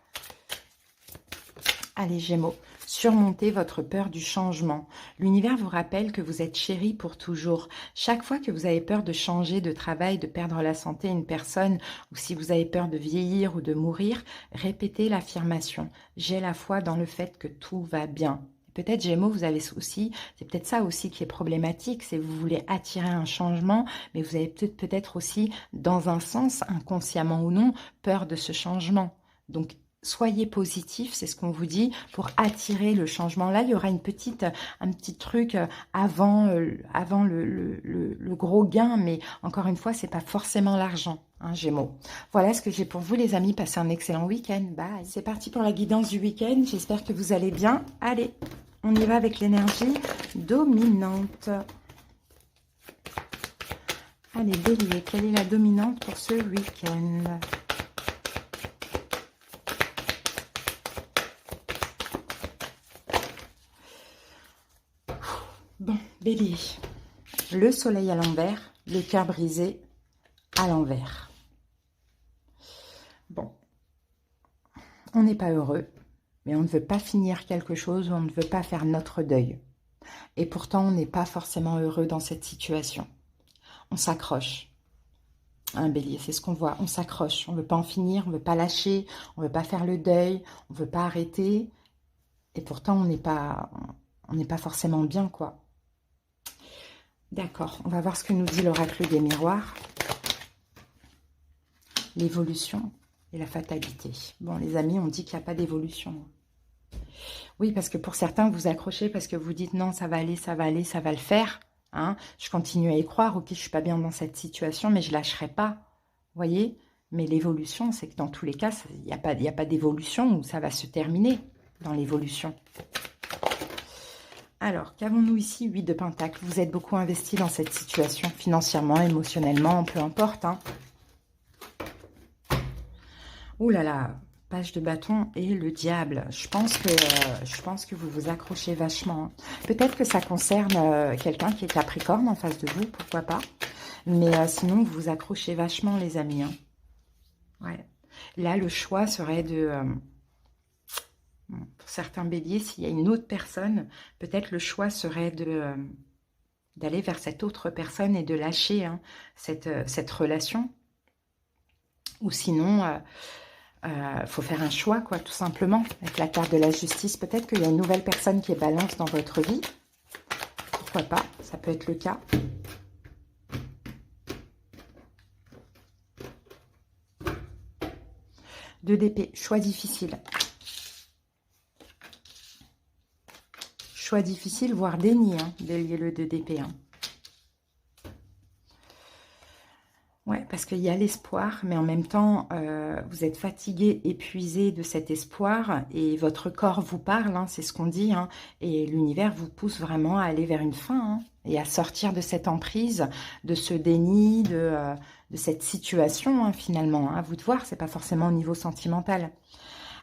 Allez, Gémeaux, surmontez votre peur du changement. L'univers vous rappelle que vous êtes chéri pour toujours. Chaque fois que vous avez peur de changer de travail, de perdre la santé, une personne, ou si vous avez peur de vieillir ou de mourir, répétez l'affirmation. J'ai la foi dans le fait que tout va bien. Peut-être, Gémeaux, vous avez aussi, c'est peut-être ça aussi qui est problématique, c'est que vous voulez attirer un changement, mais vous avez peut-être aussi, dans un sens, inconsciemment ou non, peur de ce changement. Donc, soyez positif, c'est ce qu'on vous dit, pour attirer le changement. Là, il y aura un petit truc avant le gros gain, mais encore une fois, c'est pas forcément l'argent, Gémeaux. Voilà ce que j'ai pour vous, les amis. Passez un excellent week-end. Bye. C'est parti pour la guidance du week-end. J'espère que vous allez bien. Allez, on y va avec l'énergie dominante. Allez, Bélier, quelle est la dominante pour ce week-end ? Bon, Bélier. Le soleil à l'envers, le cœur brisé à l'envers. Bon, on n'est pas heureux, mais on ne veut pas finir quelque chose, on ne veut pas faire notre deuil. Et pourtant, on n'est pas forcément heureux dans cette situation. On s'accroche. Un bélier, c'est ce qu'on voit, on s'accroche. On ne veut pas en finir, on ne veut pas lâcher, on ne veut pas faire le deuil, on ne veut pas arrêter. Et pourtant, on n'est pas forcément bien, quoi. D'accord, on va voir ce que nous dit l'oracle des miroirs. L'évolution et la fatalité. Bon, les amis, on dit qu'il n'y a pas d'évolution. Oui, parce que pour certains, vous accrochez parce que vous dites non, ça va aller, ça va aller, ça va le faire. Hein, je continue à y croire, ok, je suis pas bien dans cette situation, mais je lâcherai pas. Voyez? Mais l'évolution, c'est que dans tous les cas, il n'y a pas d'évolution où ça va se terminer dans l'évolution. Alors, qu'avons-nous ici? 8 de Pentacle. Vous êtes beaucoup investi dans cette situation, financièrement, émotionnellement, peu importe. Hein. Ouh là là, page de bâton et le diable. Je pense que vous vous accrochez vachement. Hein. Peut-être que ça concerne quelqu'un qui est Capricorne en face de vous, pourquoi pas. Mais sinon, vous vous accrochez vachement, les amis. Hein. Ouais. Là, le choix serait de... pour certains béliers, s'il y a une autre personne, peut-être le choix serait de d'aller vers cette autre personne et de lâcher hein, cette relation. Ou sinon... faut faire un choix, quoi, tout simplement. Avec la carte de la justice, peut-être qu'il y a une nouvelle personne qui est balance dans votre vie. Pourquoi pas, ça peut être le cas. Deux d'épée, choix difficile. Choix difficile, voire déni, hein, délier le 2 d'épée. Hein. Ouais, parce qu'il y a l'espoir, mais en même temps, vous êtes fatigué, épuisé de cet espoir, et votre corps vous parle, hein, c'est ce qu'on dit, hein, et l'univers vous pousse vraiment à aller vers une fin, hein, et à sortir de cette emprise, de ce déni, de cette situation, hein, finalement. Hein, à vous de voir, c'est pas forcément au niveau sentimental.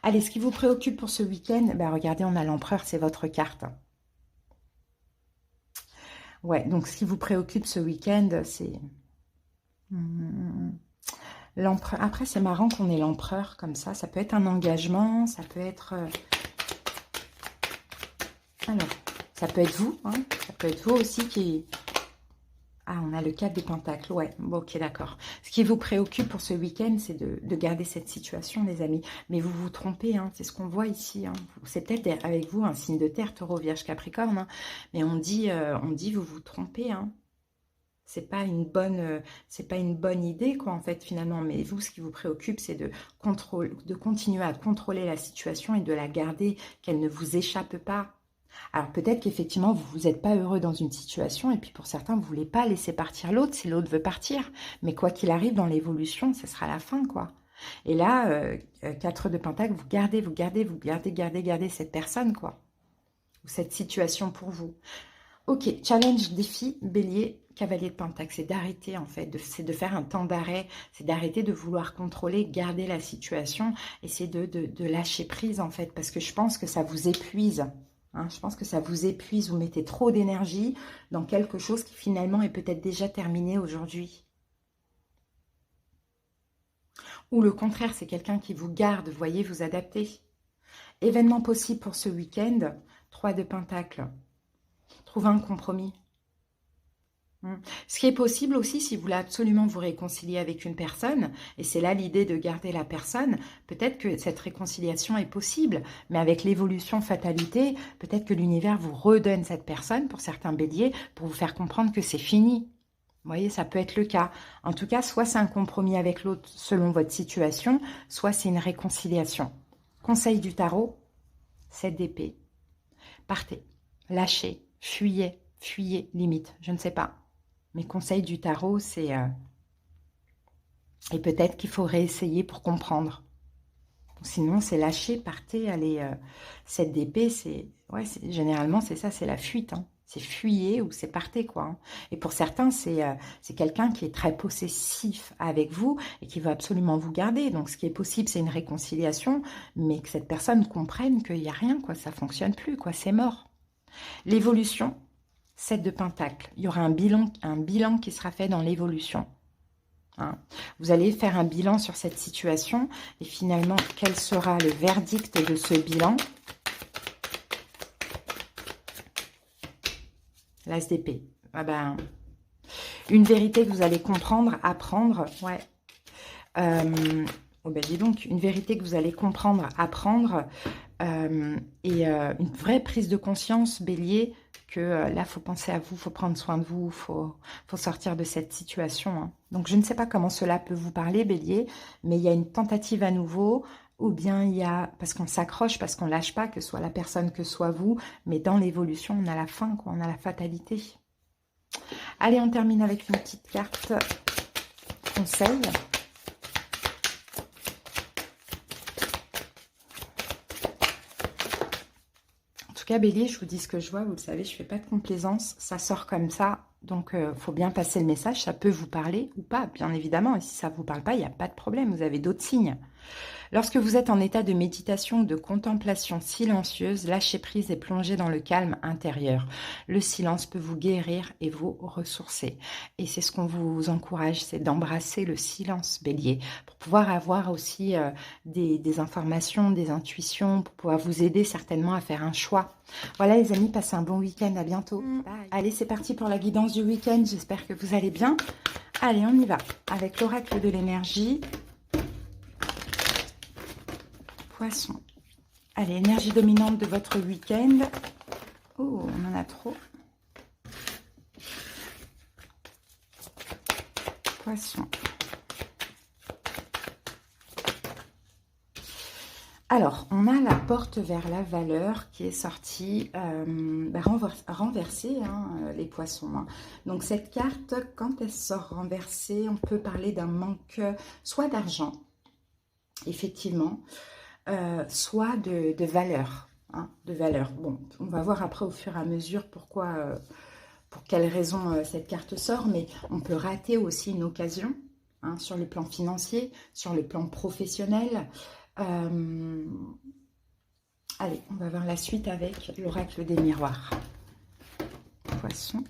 Allez, ce qui vous préoccupe pour ce week-end, ben regardez, on a l'empereur, c'est votre carte. Ouais, donc ce qui vous préoccupe ce week-end, c'est... L'empereur. Après, c'est marrant qu'on ait l'empereur comme ça. Ça peut être un engagement, ça peut être... Alors, ça peut être vous, hein. Ça peut être vous aussi qui... Ah, on a le 4 des Pentacles. Ouais, bon, ok, d'accord. Ce qui vous préoccupe pour ce week-end, c'est de garder cette situation, les amis. Mais vous vous trompez, hein. C'est ce qu'on voit ici. Hein. C'est peut-être avec vous un signe de terre, Taureau, Vierge, Capricorne. Hein. Mais on dit vous vous trompez, hein. C'est pas une bonne idée, quoi, en fait, finalement. Mais vous, ce qui vous préoccupe, c'est de continuer à contrôler la situation et de la garder, qu'elle ne vous échappe pas. Alors, peut-être qu'effectivement, vous n'êtes pas heureux dans une situation, et puis pour certains, vous ne voulez pas laisser partir l'autre si l'autre veut partir. Mais quoi qu'il arrive dans l'évolution, ce sera la fin, quoi. Et là, 4 de Pentacle, vous gardez cette personne, quoi. Ou cette situation pour vous. Ok, challenge, défi, bélier, cavalier de Pentacle, c'est d'arrêter en fait, c'est de faire un temps d'arrêt, c'est d'arrêter de vouloir contrôler, garder la situation, et c'est de lâcher prise en fait, parce que je pense que ça vous épuise, hein, je pense que ça vous épuise, vous mettez trop d'énergie dans quelque chose qui finalement est peut-être déjà terminé aujourd'hui. Ou le contraire, c'est quelqu'un qui vous garde, vous voyez, vous adaptez. Événement possible pour ce week-end, 3 de Pentacle. Trouver un compromis. Ce qui est possible aussi, si vous voulez absolument vous réconcilier avec une personne, et c'est là l'idée de garder la personne, peut-être que cette réconciliation est possible, mais avec l'évolution fatalité, peut-être que l'univers vous redonne cette personne, pour certains béliers, pour vous faire comprendre que c'est fini. Vous voyez, ça peut être le cas. En tout cas, soit c'est un compromis avec l'autre selon votre situation, soit c'est une réconciliation. Conseil du tarot, 7 d'épée. Partez, lâchez. Fuyez, limite, je ne sais pas. Mes conseils du tarot, c'est... Et peut-être qu'il faut réessayer pour comprendre. Sinon, c'est lâcher, partez, allez... 7 d'épée, c'est... Ouais, généralement, c'est ça, c'est la fuite. Hein. C'est fuyez ou c'est partez, quoi. Hein. Et pour certains, c'est quelqu'un qui est très possessif avec vous et qui veut absolument vous garder. Donc, ce qui est possible, c'est une réconciliation, mais que cette personne comprenne qu'il n'y a rien, quoi. Ça ne fonctionne plus, quoi. C'est mort. L'évolution... 7 de Pentacle. Il y aura un bilan qui sera fait dans l'évolution. Hein. Vous allez faire un bilan sur cette situation et finalement, quel sera le verdict de ce bilan? L'As d'épée. Ah ben, une vérité que vous allez comprendre, apprendre. Ouais. Oh ben dis donc, une vérité que vous allez comprendre, apprendre. Et une vraie prise de conscience, Bélier, que là, il faut penser à vous, il faut prendre soin de vous, il faut sortir de cette situation. Hein. Donc, je ne sais pas comment cela peut vous parler, Bélier, mais il y a une tentative à nouveau, ou bien il y a, parce qu'on s'accroche, parce qu'on ne lâche pas, que ce soit la personne, que ce soit vous, mais dans l'évolution, on a la fin, quoi, on a la fatalité. Allez, on termine avec une petite carte conseil. Bélier, je vous dis ce que je vois, vous le savez, je ne fais pas de complaisance, ça sort comme ça, donc il faut bien passer le message, ça peut vous parler ou pas, bien évidemment, et si ça ne vous parle pas, il n'y a pas de problème, vous avez d'autres signes. Lorsque vous êtes en état de méditation ou de contemplation silencieuse, lâchez prise et plongez dans le calme intérieur. Le silence peut vous guérir et vous ressourcer. Et c'est ce qu'on vous encourage, c'est d'embrasser le silence, Bélier, pour pouvoir avoir aussi des informations, des intuitions, pour pouvoir vous aider certainement à faire un choix. Voilà les amis, passez un bon week-end, à bientôt. Bye. Allez, c'est parti pour la guidance du week-end, j'espère que vous allez bien. Allez, on y va, avec l'oracle de l'énergie. Poisson. Allez, énergie dominante de votre week-end. Oh, on en a trop. Poisson. Alors, on a la porte vers la valeur qui est sortie renversée, hein, les poissons. Hein. Donc, cette carte, quand elle sort renversée, on peut parler d'un manque soit d'argent, effectivement, soit de valeur. Hein, de valeur. Bon, on va voir après au fur et à mesure pourquoi, pour quelles raisons cette carte sort, mais on peut rater aussi une occasion hein, sur le plan financier, sur le plan professionnel. Allez, on va voir la suite avec l'oracle des miroirs. Poisson.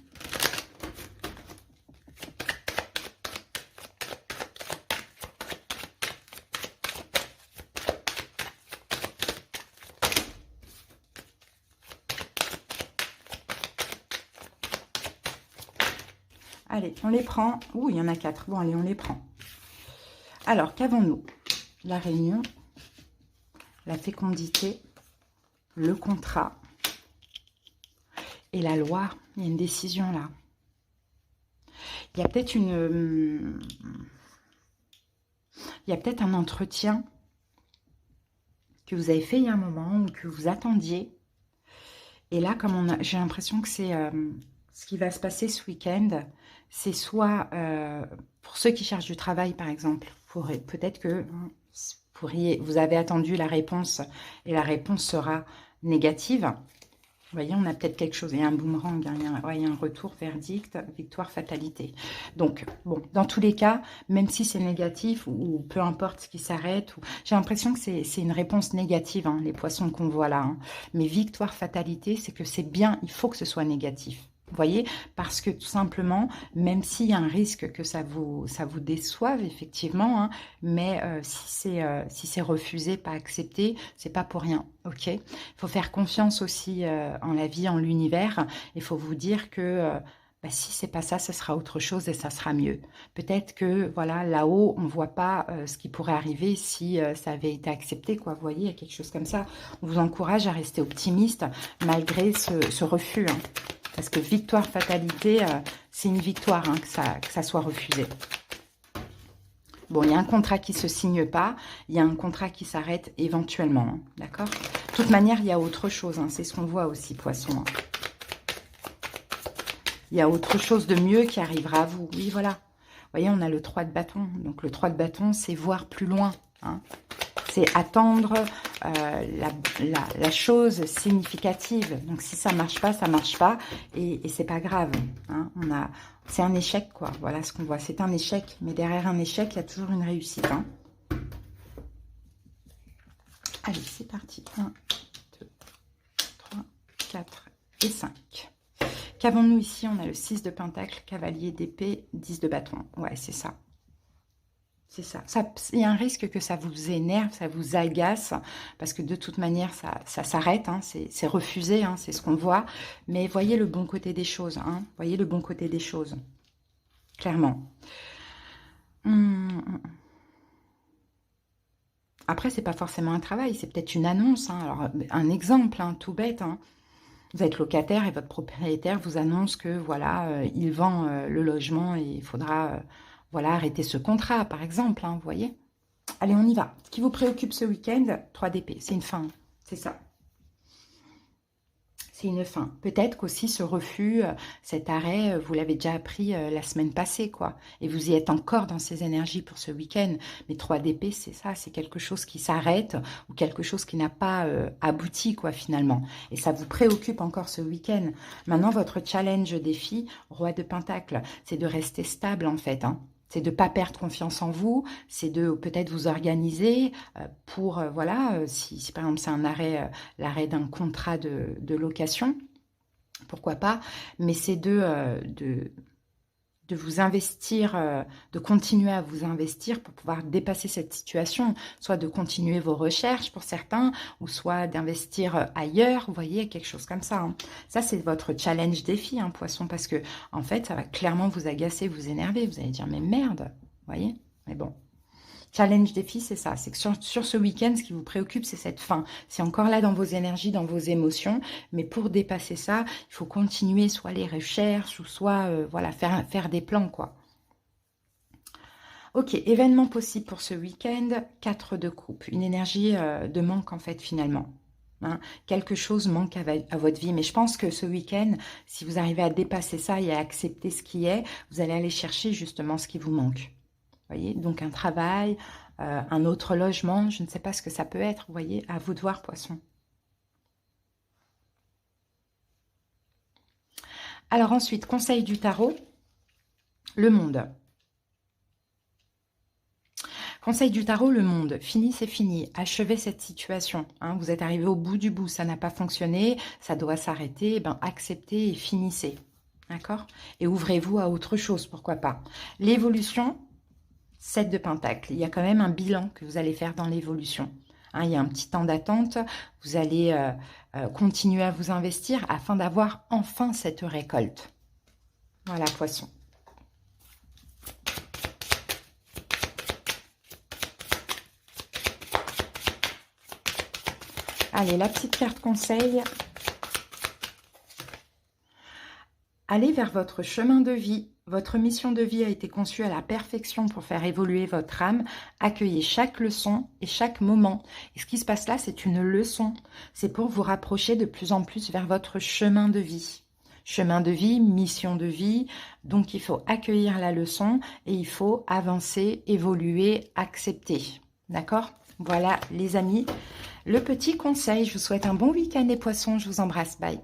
Allez, on les prend. Ouh, il y en a 4. Bon, allez, on les prend. Alors, qu'avons-nous? La réunion, la fécondité, le contrat et la loi. Il y a une décision là. Il y a peut-être il y a peut-être un entretien que vous avez fait il y a un moment ou que vous attendiez. Et là, comme j'ai l'impression que c'est ce qui va se passer ce week-end, c'est soit pour ceux qui cherchent du travail, par exemple, peut-être que vous avez attendu la réponse et la réponse sera négative. Vous voyez, on a peut-être quelque chose, il y a un boomerang, hein, il y a un retour, verdict, victoire, fatalité. Donc, bon, dans tous les cas, même si c'est négatif ou peu importe ce qui s'arrête, j'ai l'impression que c'est une réponse négative, hein, les poissons qu'on voit là. Hein. Mais victoire, fatalité, c'est que c'est bien, il faut que ce soit négatif. Vous voyez, parce que tout simplement, même s'il y a un risque que ça vous déçoive, effectivement, hein, mais si c'est refusé, pas accepté, c'est pas pour rien, ok? Il faut faire confiance aussi en la vie, en l'univers. Il faut vous dire que si c'est pas ça, ce sera autre chose et ça sera mieux. Peut-être que, voilà, là-haut, on voit pas ce qui pourrait arriver si ça avait été accepté, quoi. Vous voyez, il y a quelque chose comme ça. On vous encourage à rester optimiste malgré ce refus, hein. Parce que victoire, fatalité, c'est une victoire hein, que ça soit refusé. Bon, il y a un contrat qui ne se signe pas, il y a un contrat qui s'arrête éventuellement, hein, d'accord? De toute manière, il y a autre chose, hein, c'est ce qu'on voit aussi, poisson. Hein. Il y a autre chose de mieux qui arrivera à vous. Oui, voilà. Vous voyez, on a le 3 de bâton. Donc, le 3 de bâton, c'est voir plus loin. Hein. C'est attendre la chose significative. Donc, si ça marche pas, ça marche pas. Et c'est pas grave. Hein. C'est un échec, quoi. Voilà ce qu'on voit. C'est un échec. Mais derrière un échec, il y a toujours une réussite. Hein. Allez, c'est parti. 1, 2, 3, 4 et 5. Qu'avons-nous ici? On a le 6 de Pentacle, cavalier d'épée, 10 de bâton. Ouais, c'est ça. C'est ça. Il y a un risque que ça vous énerve, ça vous agace, parce que de toute manière, ça s'arrête, hein, c'est refusé, hein, c'est ce qu'on voit. Mais voyez le bon côté des choses, hein, voyez le bon côté des choses, clairement. Après, c'est pas forcément un travail, c'est peut-être une annonce. Hein. Alors, un exemple, hein, tout bête. Hein. Vous êtes locataire et votre propriétaire vous annonce que voilà, il vend le logement et il faudra voilà, arrêter ce contrat, par exemple. Hein, vous voyez? Allez, on y va. Ce qui vous préoccupe ce week-end, 3 d'épée, c'est une fin. C'est ça. C'est une fin. Peut-être qu'aussi ce refus, cet arrêt, vous l'avez déjà appris la semaine passée, quoi. Et vous y êtes encore dans ces énergies pour ce week-end. Mais 3 d'épée, c'est ça, c'est quelque chose qui s'arrête ou quelque chose qui n'a pas abouti, quoi, finalement. Et ça vous préoccupe encore ce week-end. Maintenant, votre challenge défi, roi de Pentacle, c'est de rester stable, en fait, hein. C'est de ne pas perdre confiance en vous, c'est de peut-être vous organiser pour, voilà, si par exemple c'est un arrêt, l'arrêt d'un contrat de location, pourquoi pas, mais c'est de vous investir, de continuer à vous investir pour pouvoir dépasser cette situation, soit de continuer vos recherches pour certains, ou soit d'investir ailleurs, vous voyez, quelque chose comme ça. Hein. Ça, c'est votre challenge défi, hein, poisson, parce que en fait, ça va clairement vous agacer, vous énerver. Vous allez dire, mais merde, vous voyez. Mais bon. Challenge défi, c'est ça. C'est que sur ce week-end, ce qui vous préoccupe, c'est cette fin. C'est encore là dans vos énergies, dans vos émotions. Mais pour dépasser ça, il faut continuer soit les recherches, ou soit voilà, faire des plans, quoi. Ok, événement possible pour ce week-end, 4 de coupe. Une énergie de manque, en fait, finalement. Hein, quelque chose manque à votre vie. Mais je pense que ce week-end, si vous arrivez à dépasser ça et à accepter ce qui est, vous allez aller chercher justement ce qui vous manque. Voyez, donc un travail, un autre logement, je ne sais pas ce que ça peut être, vous voyez, à vous de voir, poisson. Alors ensuite, conseil du tarot, le monde. Conseil du tarot, le monde. Fini, c'est fini. Achevez cette situation. Hein. Vous êtes arrivé au bout du bout, ça n'a pas fonctionné, ça doit s'arrêter. Eh ben, acceptez et finissez. D'accord? Et ouvrez-vous à autre chose, pourquoi pas. L'évolution, 7 de Pentacle. Il y a quand même un bilan que vous allez faire dans l'évolution. Hein, il y a un petit temps d'attente. Vous allez continuer à vous investir afin d'avoir enfin cette récolte. Voilà, poisson. Allez, la petite carte conseil. Allez vers votre chemin de vie. Votre mission de vie a été conçue à la perfection pour faire évoluer votre âme. Accueillez chaque leçon et chaque moment. Et ce qui se passe là, c'est une leçon. C'est pour vous rapprocher de plus en plus vers votre chemin de vie. Chemin de vie, mission de vie. Donc, il faut accueillir la leçon et il faut avancer, évoluer, accepter. D'accord? Voilà, les amis, le petit conseil. Je vous souhaite un bon week-end les poissons. Je vous embrasse. Bye.